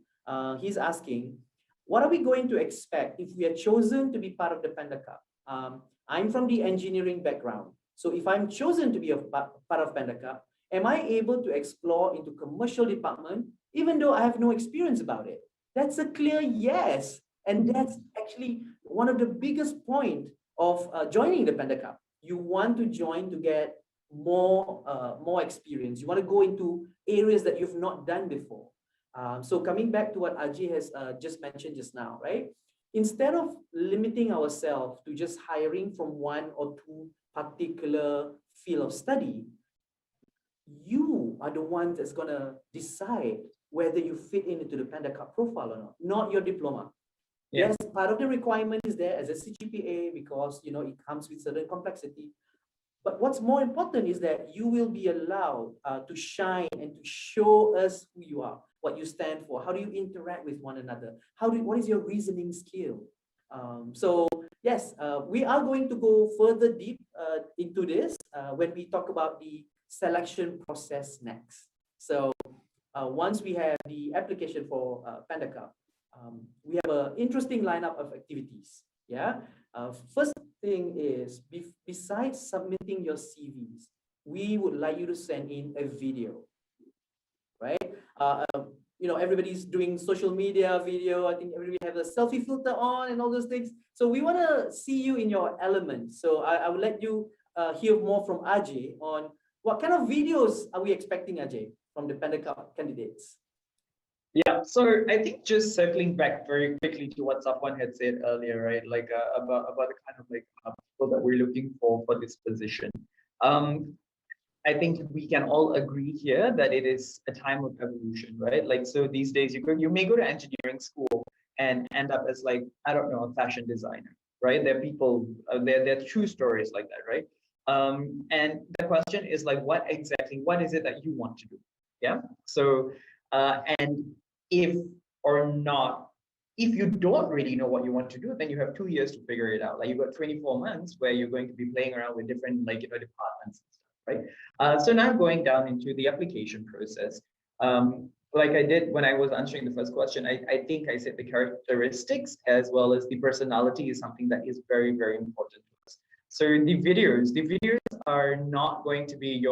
He's asking, what are we going to expect if we are chosen to be part of the Panda Cup? I'm from the engineering background. So if I'm chosen to be a part of Panda Cup, am I able to explore into commercial department even though I have no experience about it? That's a clear yes. And that's actually one of the biggest point of joining the Panda Cup. You want to join to get more experience. You want to go into areas that you've not done before. So coming back to what Ajay has just mentioned just now, right? Instead of limiting ourselves to just hiring from one or two particular field of study, you are the one that's gonna decide whether you fit into the Panda Cup profile or not your diploma. Yeah. Yes, part of the requirement is there as a CGPA because it comes with certain complexity. But what's more important is that you will be allowed to shine and to show us who you are, what you stand for, how do you interact with one another, what is your reasoning skill. So yes, we are going to go further deep into this when we talk about the selection process next. So once we have the application for Panda Cup, we have an interesting lineup of activities. Yeah. First thing is, besides submitting your CVs, we would like you to send in a video, right? Everybody's doing social media video. I think everybody have a selfie filter on and all those things. So we want to see you in your element. So I would let you hear more from Ajay on what kind of videos are we expecting, Ajay, from the Panda Cup candidates. Yeah, so I think just circling back very quickly to what Safwan had said earlier, right? Like about the kind of like people that we're looking for this position. I think we can all agree here that it is a time of evolution, right? Like, so these days you may go to engineering school and end up as like, I don't know, a fashion designer, right? There are people, there are true stories like that, right? And the question is like, what is it that you want to do? Yeah. So, and if you don't really know what you want to do, then you have 2 years to figure it out. Like you've got 24 months where you're going to be playing around with different departments and stuff, right? So now going down into the application process. Like I did when I was answering the first question, I think I said the characteristics as well as the personality is something that is very, very important to us. So the videos are not going to be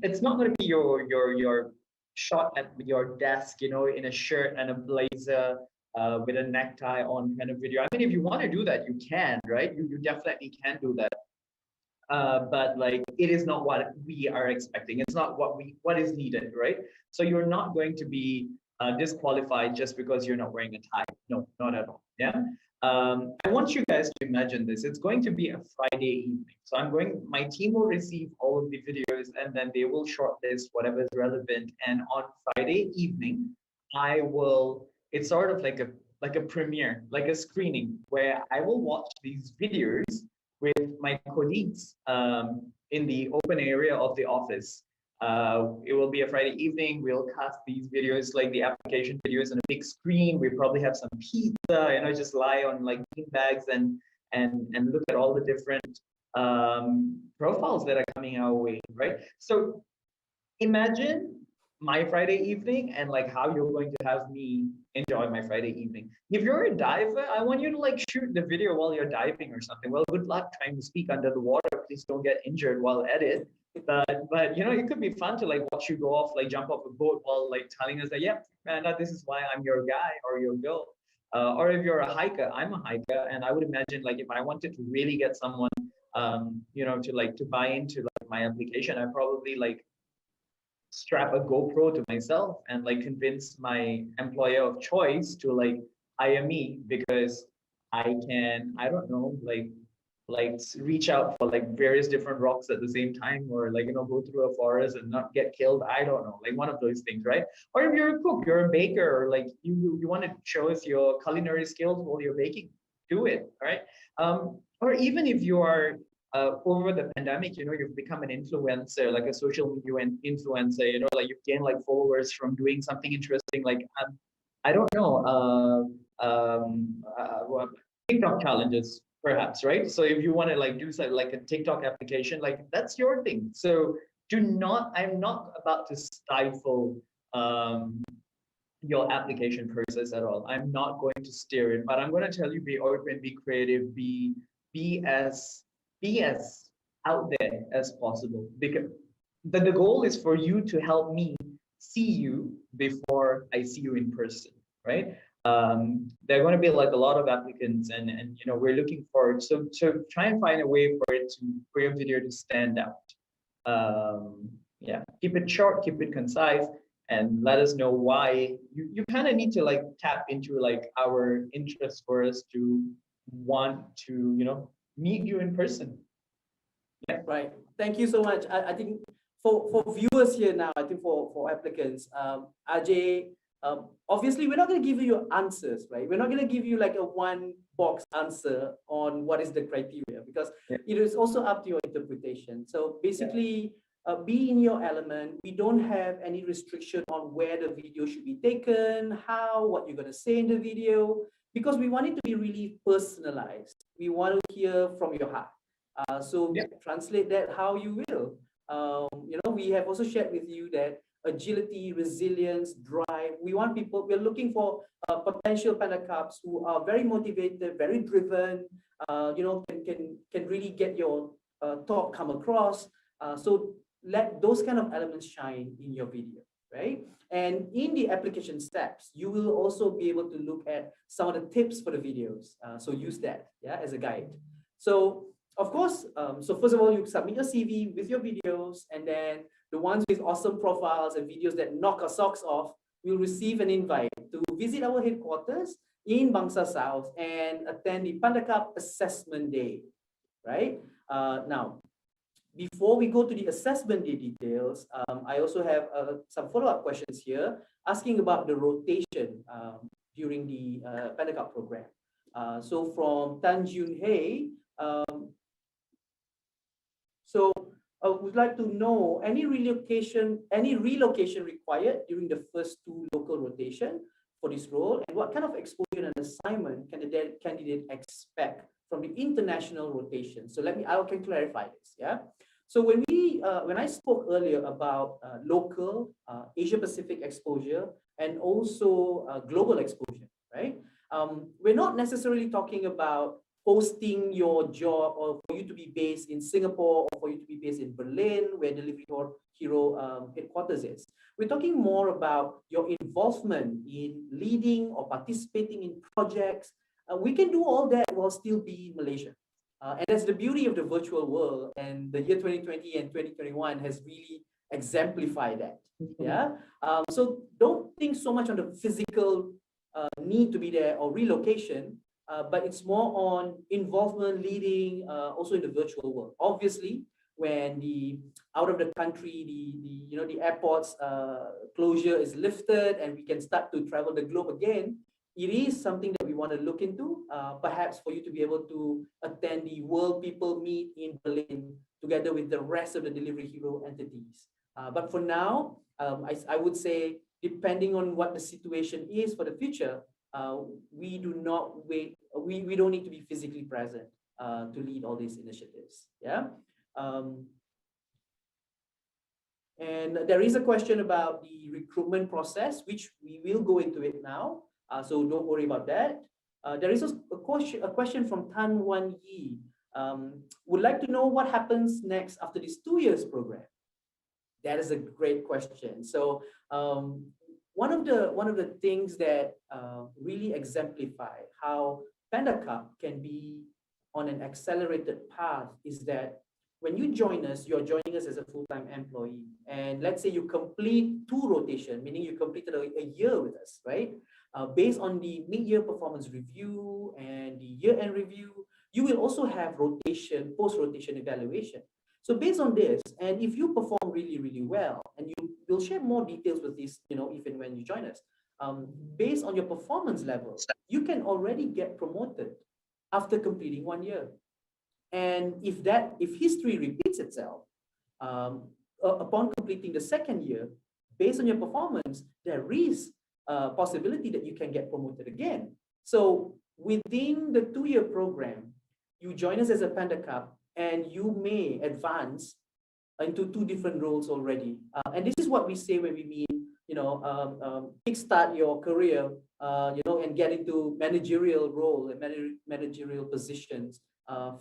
it's not going to be your shot at your desk, in a shirt and a blazer with a necktie on kind of video. I mean, if you want to do that, you can, right? You definitely can do that. But like, it is not what we are expecting. It's not what is needed, right? So you're not going to be disqualified just because you're not wearing a tie. No, not at all. Yeah. I want you guys to imagine this. It's going to be a Friday evening. So my team will receive all of the videos and then they will shortlist whatever is relevant. And on Friday evening, it's sort of like a premiere, like a screening where I will watch these videos with my colleagues in the open area of the office. It will be a Friday evening. We'll cast these videos, like the application videos, on a big screen. We probably have some pizza, just lie on like bean bags and look at all the different profiles that are coming our way, right? So imagine my Friday evening and like how you're going to have me enjoy my Friday evening. If you're a diver, I want you to like shoot the video while you're diving or something. Well, good luck trying to speak under the water. Please don't get injured while at it. But it could be fun to like watch you go off, like jump off a boat while like telling us that, yeah, man, this is why I'm your guy or your girl. Or if you're a hiker, I'm a hiker, and I would imagine like if I wanted to really get someone, to buy into like my application, I probably like strap a GoPro to myself and like convince my employer of choice to like hire me because I can, I don't know, like reach out for like various different rocks at the same time, or like go through a forest and not get killed. I don't know, like one of those things, right? Or if you're a cook, you're a baker, or like you want to show us your culinary skills while you're baking, do it, right? Or even if you are over the pandemic, you've become an influencer, like a social media influencer, like you've gained like followers from doing something interesting, like I don't know, TikTok challenges, perhaps, right? So if you want to like do something like a TikTok application, like that's your thing. So I'm not about to stifle your application process at all. I'm not going to steer it, but I'm going to tell you, be open, be creative, be be as be as out there as possible, because the goal is for you to help me see you before I see you in person, right? There are going to be like a lot of applicants, and we're looking forward. So try and find a way for your video to stand out. Yeah, keep it short, keep it concise, and let us know why you kind of need to like tap into like our interest for us to want to meet you in person. Yeah. Right. Thank you so much. I think for viewers here now, I think for applicants, Ajay, obviously we're not going to give you answers, right? We're not going to give you like a one box answer on what is the criteria, because it is also up to your interpretation. So basically, be in your element. We don't have any restriction on where the video should be taken, what you're going to say in the video, because we want it to be really personalized. We want to hear from your heart. So translate that how you will. We have also shared with you that agility, resilience, drive. We're looking for potential Panda Cups who are very motivated, very driven, can really get your talk come across. So let those kind of elements shine in your video, right? And in the application steps, you will also be able to look at some of the tips for the videos. So use that, as a guide. So of course, so first of all, you submit your CV with your videos, and then the ones with awesome profiles and videos that knock our socks off will receive an invite to visit our headquarters in Bangsa South and attend the Panda Cup Assessment Day, right? Now, before we go to the assessment day details, I also have some follow-up questions here asking about the rotation during the Panda Cup program. So from Tan Jun Hei, so I would like to know any relocation required during the first two local rotation for this role, and what kind of exposure and assignment can the candidate expect from the international rotation? So I can clarify this. So when I spoke earlier about local Asia Pacific exposure and also global exposure, right? We're not necessarily talking about posting your job or for you to be based in Singapore or for you to be based in Berlin, where Delivery Hero headquarters is. We're talking more about your involvement in leading or participating in projects. We can do all that while still be in Malaysia. And that's the beauty of the virtual world, and the year 2020 and 2021 has really exemplified that. So don't think so much on the physical need to be there or relocation, but it's more on involvement, leading, also in the virtual world. Obviously, when the out of the country, the airports closure is lifted and we can start to travel the globe again, it is something that we want to look into, perhaps for you to be able to attend the World People Meet in Berlin together with the rest of the Delivery Hero entities. But for now, I would say, depending on what the situation is for the future, we don't need to be physically present to lead all these initiatives. And there is a question about the recruitment process, which we will go into it now. So don't worry about that. There is a question from Tan Wan Yi. Would like to know what happens next after this 2 years program. That is a great question. So one of the things that really exemplify how Panda Cup can be on an accelerated path is that when you join us, you're joining us as a full-time employee. And let's say you complete 2 rotation, meaning you completed a year with us, right? Based on the mid-year performance review and the year-end review, you will also have rotation, post-rotation evaluation. So based on this, and if you perform really, really well, and we'll share more details with this, if and when you join us, based on your performance level, you can already get promoted after completing 1 year. And if history repeats itself, upon completing the 2nd year, based on your performance, there is a possibility that you can get promoted again. So within the 2-year program, you join us as a Panda Cup, and you may advance into 2 different roles already. And this is what we say when we mean, kickstart your career, and get into managerial role and managerial positions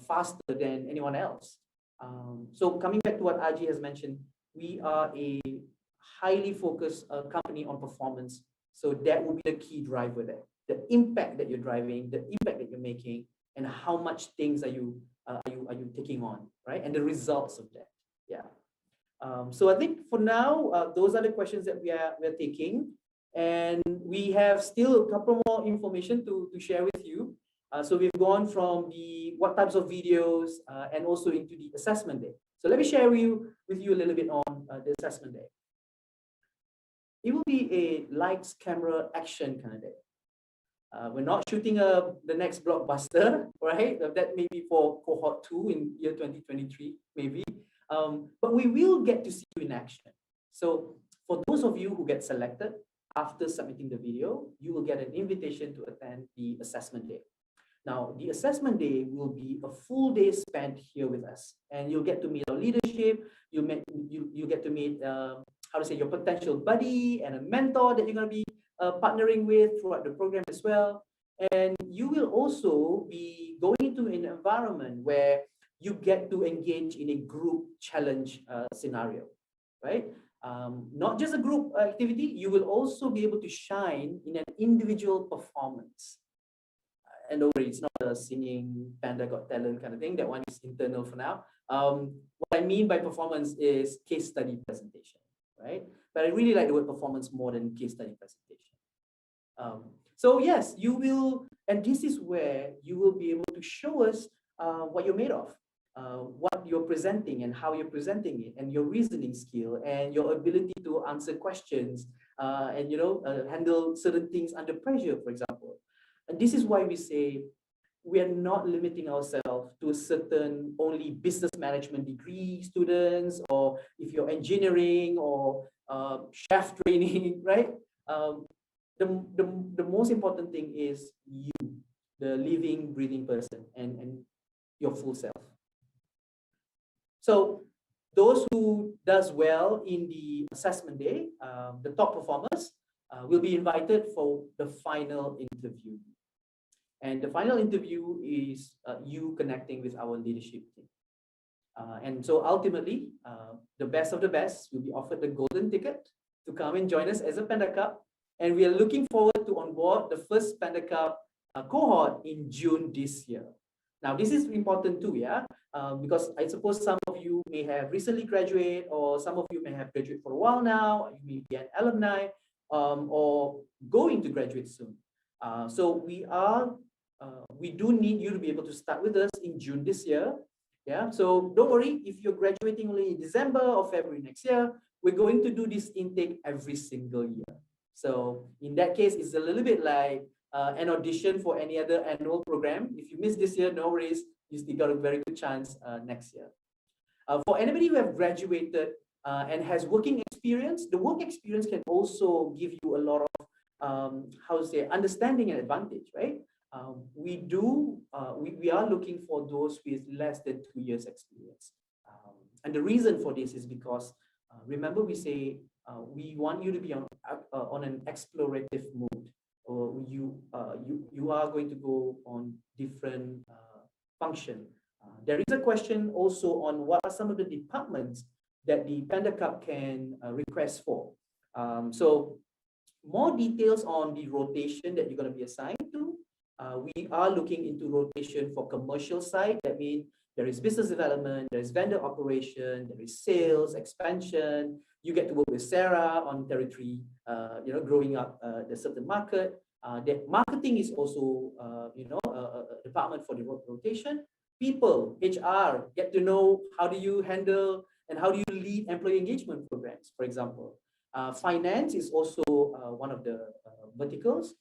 faster than anyone else. So coming back to what Aji has mentioned, we are a highly focused company on performance. So that will be the key driver there. The impact that you're driving, the impact that you're making, and how much things are you taking on, right? And the results of that. Yeah. So I think for now, those are the questions that we're taking, and we have still a couple more information to share with you. So we've gone from the what types of videos and also into the assessment day. So let me share with you a little bit on the assessment day. It will be a lights, camera, action kind of day. We're not shooting the next blockbuster, right? That may be for cohort 2 in year 2023, maybe. But we will get to see you in action. So for those of you who get selected after submitting the video, you will get an invitation to attend the assessment day. Now, the assessment day will be a full day spent here with us, and you'll get to meet our leadership. You get to meet your potential buddy and a mentor that you're going to be partnering with throughout the program as well. And you will also be going into an environment where you get to engage in a group challenge scenario, right? Not just a group activity, you will also be able to shine in an individual performance. And don't worry, it's not a singing Panda Got Talent kind of thing. That one is internal for now. What I mean by performance is case study presentation, right? But I really like the word performance more than case study presentation. So yes, you will, and this is where you will be able to show us what you're made of, what you're presenting and how you're presenting it, and your reasoning skill and your ability to answer questions and handle certain things under pressure, for example. And this is why we say we are not limiting ourselves to a certain only business management degree students, or if you're engineering or chef training, right? The most important thing is you, the living, breathing person, and your full self. So those who does well in the assessment day, the top performers, will be invited for the final interview. And the final interview is you connecting with our leadership team. And so ultimately, the best of the best will be offered the golden ticket to come and join us as a Panda Cup. And we are looking forward to onboard the first Panda Cup cohort in June this year. Now, this is important too, yeah? Because I suppose some of you may have recently graduated, or some of you may have graduated for a while now, you may be an alumni, or going to graduate soon. So we do need you to be able to start with us in June this year. Yeah, so don't worry if you're graduating only in December or February next year. We're going to do this intake every single year. So in that case, it's a little bit like an audition for any other annual program. If you miss this year, no worries. You still got a very good chance next year. For anybody who have graduated and has working experience, the work experience can also give you a lot of understanding and advantage, right? We are looking for those with less than 2 years experience. And the reason for this is because, remember we say, we want you to be on an explorative mood. Or you are going to go on different function. There is a question also on what are some of the departments that the Panda Cup can request for. So more details on the rotation that you're going to be assigned to. We are looking into rotation for commercial side. That means there is business development, there is vendor operation, there is sales, expansion. You get to work with Sarah on territory, growing up the certain market. That marketing is also, a department for the rotation. People, HR, get to know how do you handle and how do you lead employee engagement programs, for example. Finance is also one of the verticals.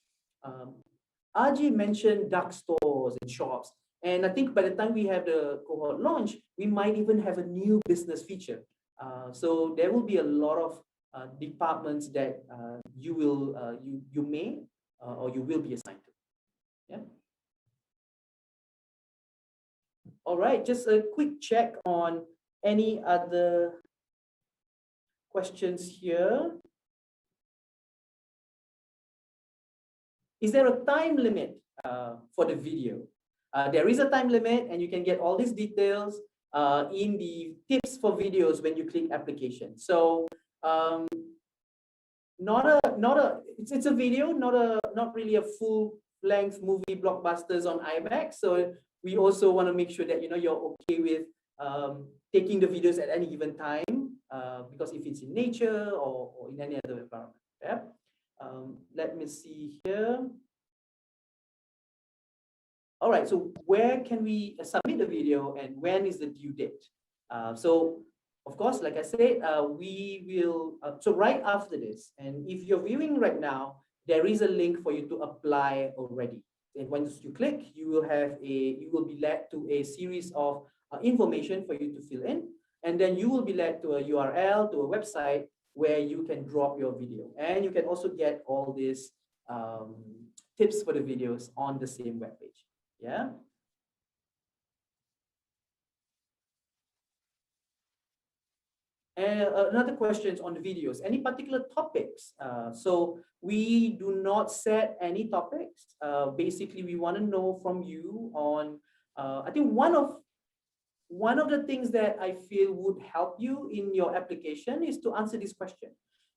Aji mentioned dark stores and shops. And I think by the time we have the cohort launch, we might even have a new business feature. So there will be a lot of departments that you may or you will be assigned to. Yeah. All right, just a quick check on any other questions here. Is there a time limit for the video? There is a time limit, and you can get all these details in the tips for videos when you click application. So it's a video, not really a full length movie blockbusters on IMAX. So we also want to make sure that you're okay with taking the videos at any given time, because if it's in nature or in any other environment. Yeah. Let me see here. All right, so where can we submit the video and when is the due date? So of course, like I said, we will, so right after this, and if you're viewing right now, there is a link for you to apply already. And once you click, you will be led to a series of information for you to fill in. And then you will be led to a URL, to a website where you can drop your video. And you can also get all these tips for the videos on the same webpage. Yeah. And another question on the videos, any particular topics? So we do not set any topics. Basically, we want to know from you on, I think one of the things that I feel would help you in your application is to answer this question.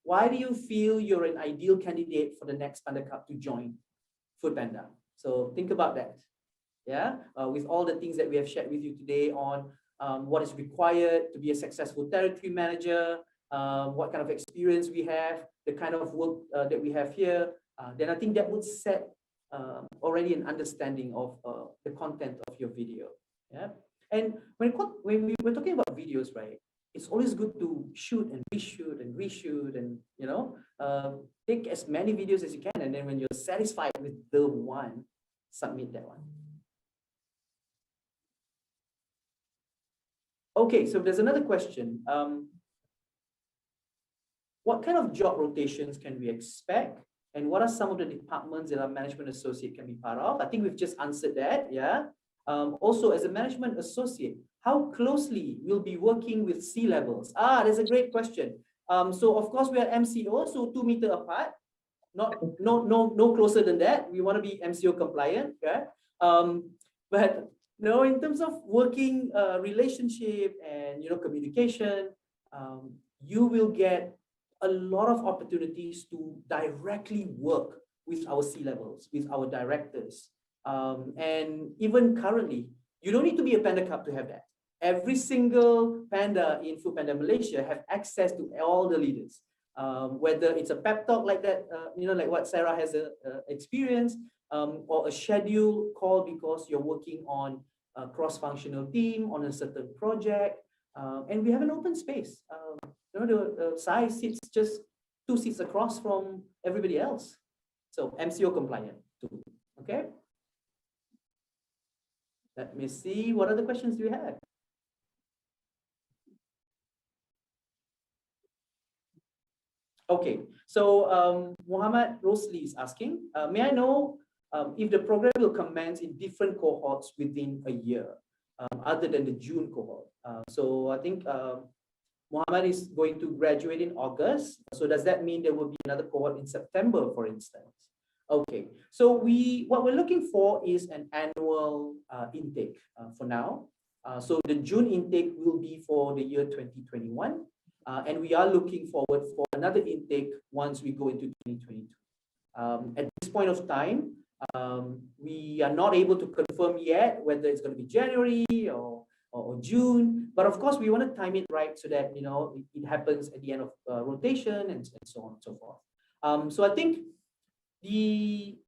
Why do you feel you're an ideal candidate for the next Panda Cup to join Foodpanda? So think about that. Yeah, with all the things that we have shared with you today on what is required to be a successful territory manager, what kind of experience we have, the kind of work that we have here, then I think that would set already an understanding of the content of your video. Yeah, and when we're talking about videos, right, it's always good to shoot and reshoot and take as many videos as you can, and then when you're satisfied with the one, submit that one. Okay, so there's another question. What kind of job rotations can we expect? And what are some of the departments that our management associate can be part of? I think we've just answered that, yeah. Also, as a management associate, how closely will be working with C-levels? That's a great question. So of course we are MCO, so 2 meters apart, no closer than that. We want to be MCO compliant, yeah. But no, in terms of working relationship and communication, you will get a lot of opportunities to directly work with our C-levels, with our directors. And even currently, you don't need to be a Panda Cup to have that. Every single Panda in Foodpanda Malaysia have access to all the leaders. Whether it's a pep talk like that, like what Sarah has experienced, or a schedule call because you're working on a cross-functional team on a certain project, and we have an open space. The size sits just 2 seats across from everybody else. So MCO compliant too, okay? Let me see, what other questions do you have? Okay, so Muhammad Rosli is asking, may I know if the program will commence in different cohorts within a year, other than the June cohort? So I think Muhammad is going to graduate in August. So does that mean there will be another cohort in September, for instance? Okay, so what we're looking for is an annual intake for now. So the June intake will be for the year 2021. And we are looking forward for another intake once we go into 2022. At this point of time, we are not able to confirm yet whether it's going to be January or June, but of course we want to time it right so that it happens at the end of rotation and so on and so forth. So I think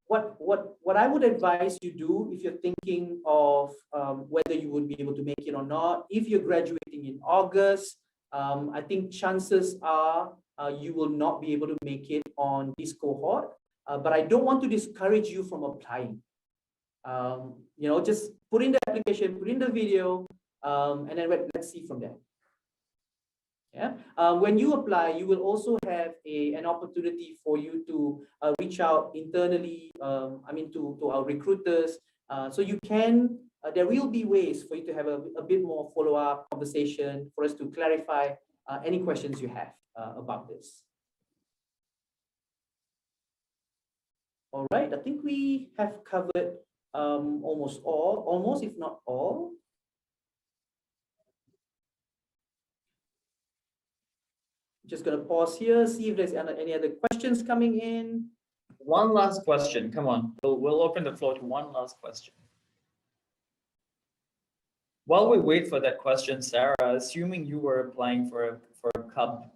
what I would advise you do if you're thinking of whether you would be able to make it or not, if you're graduating in August, I think chances are you will not be able to make it on this cohort, but I don't want to discourage you from applying. Just put in the application, put in the video, and then let's see from there. Yeah. When you apply, you will also have an opportunity for you to reach out internally, to our recruiters. So you can, there will be ways for you to have a bit more follow-up conversation for us to clarify any questions you have about this. All right, I think we have covered almost all, almost if not all. Just gonna pause here, see if there's any other questions coming in. One last question. Come on, we'll open the floor to one last question. While we wait for that question, Sarah, assuming you were applying for a cup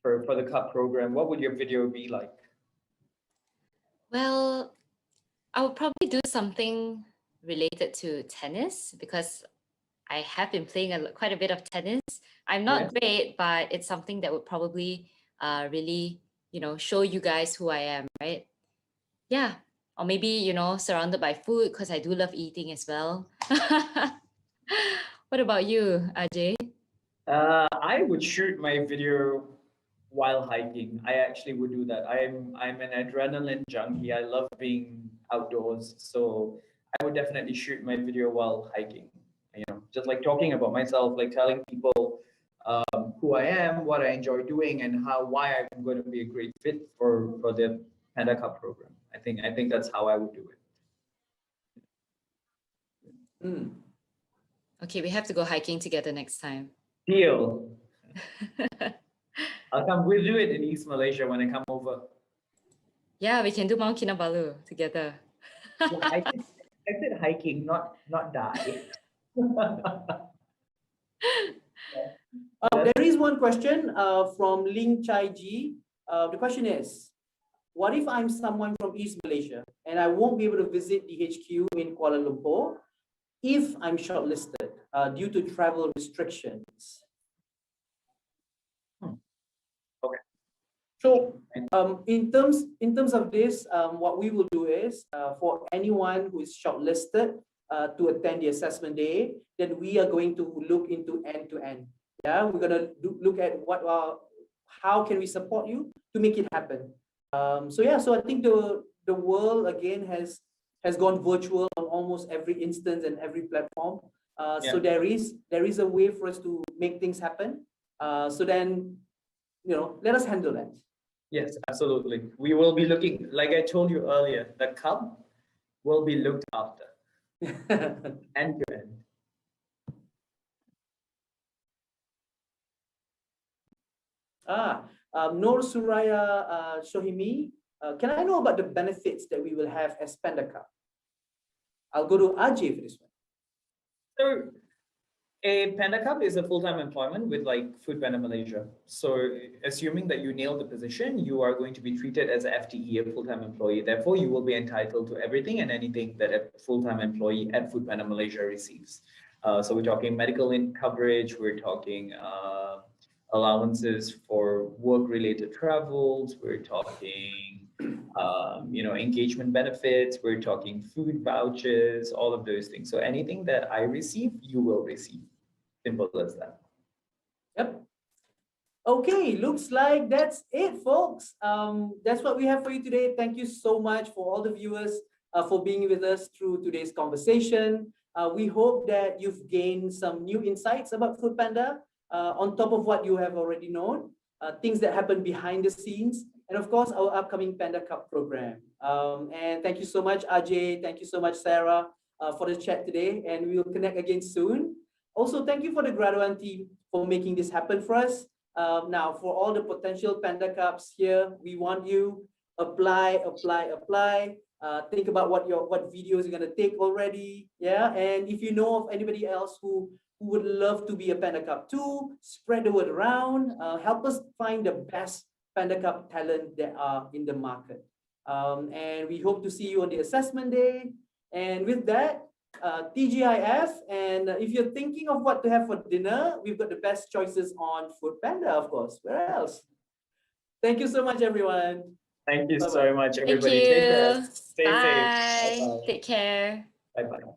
for the cup program, what would your video be like? Well, I would probably do something related to tennis because I have been playing quite a bit of tennis. I'm not Yes. great, but it's something that would probably really, show you guys who I am, right? Yeah. Or maybe, surrounded by food because I do love eating as well. What about you, Ajay? I would shoot my video while hiking. I actually would do that. I'm an adrenaline junkie. I love being outdoors, so I would definitely shoot my video while hiking. Just like talking about myself, like telling people who I am, what I enjoy doing, and why I'm going to be a great fit for the Panda Cup program. I think that's how I would do it. Okay, we have to go hiking together next time. Deal. I'll come. We'll do it in East Malaysia when I come over. Yeah, we can do Mount Kinabalu together. Yeah, I said hiking, not die. There is one question from Ling Chai Ji. The question is, what if I'm someone from East Malaysia and I won't be able to visit the HQ in Kuala Lumpur if I'm shortlisted due to travel restrictions? Okay. So in terms of this, what we will do is for anyone who is shortlisted to attend the assessment day, then we are going to look into end-to-end. Yeah, we're gonna look at how can we support you to make it happen. So I think the world again has gone virtual on almost every instance and every platform. So there is a way for us to make things happen. So then, let us handle that. Yes, absolutely. We will be looking, like I told you earlier, the cup will be looked after end to end. Noor Suraya Shohimi, can I know about the benefits that we will have as Panda Cup? I'll go to Ajay for this one. So a Panda Cup is a full-time employment with like Foodpanda Malaysia. So assuming that you nail the position, you are going to be treated as a FTE, a full-time employee. Therefore, you will be entitled to everything and anything that a full-time employee at Foodpanda Malaysia receives. So we're talking medical coverage, we're talking allowances for work-related travels, we're talking engagement benefits, we're talking food vouchers, all of those things. So anything that I receive, you will receive. Simple as that. Yep. Okay, looks like that's it, folks. That's what we have for you today. Thank you so much for all the viewers for being with us through today's conversation. We hope that you've gained some new insights about Foodpanda on top of what you have already known, things that happen behind the scenes, and of course, our upcoming Panda Cup program. And thank you so much, Ajay. Thank you so much, Sarah, for the chat today, and we will connect again soon. Also, thank you for the Graduan team for making this happen for us. Now, for all the potential Panda Cups here, we want you apply. Think about what videos you're gonna take already. Yeah, and if you know of anybody else who would love to be a Panda Cup too, spread the word around. Help us find the best Panda Cup talent that are in the market. And we hope to see you on the assessment day. And with that, TGIF, and if you're thinking of what to have for dinner, we've got the best choices on Foodpanda, of course. Where else? Thank you so much, everyone. Thank you Bye-bye. so much, everybody. Thank you. Take care. Stay Bye. safe. Bye-bye. Take care. Bye-bye.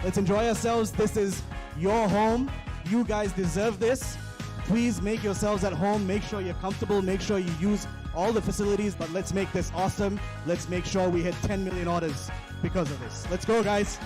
Let's enjoy ourselves. This is your home. You guys deserve this. Please make yourselves at home. Make sure you're comfortable. Make sure you use all the facilities, but let's make this awesome. Let's make sure we hit 10 million orders because of this. Let's go, guys.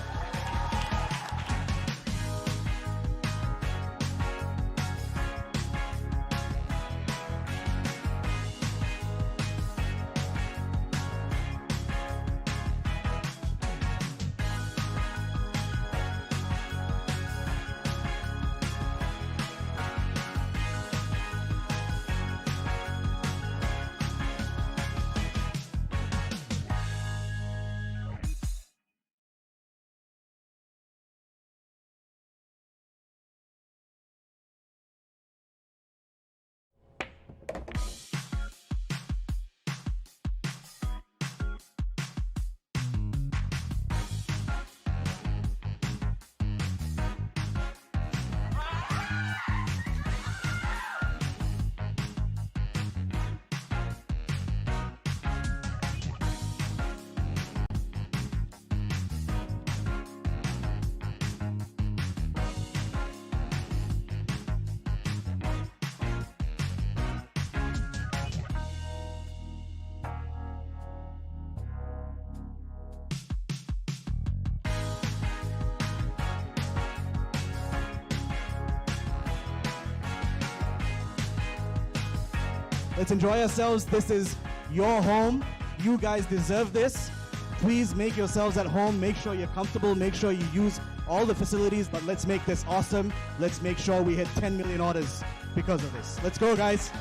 Let's enjoy ourselves. This is your home. You guys deserve this. Please make yourselves at home. Make sure you're comfortable. Make sure you use all the facilities, but let's make this awesome. Let's make sure we hit 10 million orders because of this. Let's go, guys.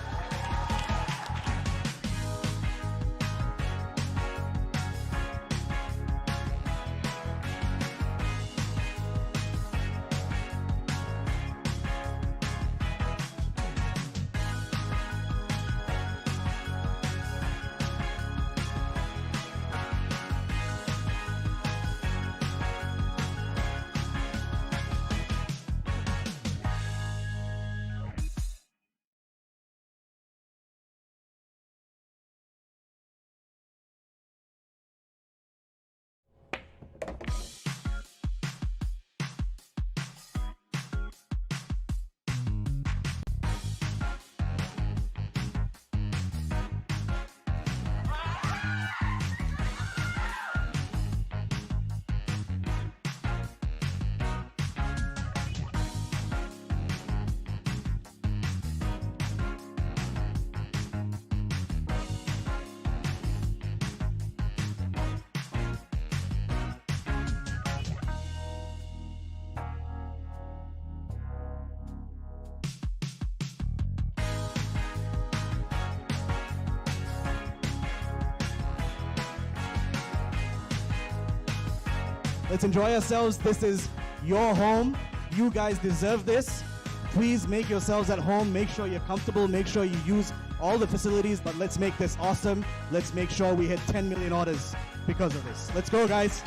Let's enjoy ourselves. This is your home. You guys deserve this. Please make yourselves at home. Make sure you're comfortable. Make sure you use all the facilities, but let's make this awesome. Let's make sure we hit 10 million orders because of this. Let's go, guys.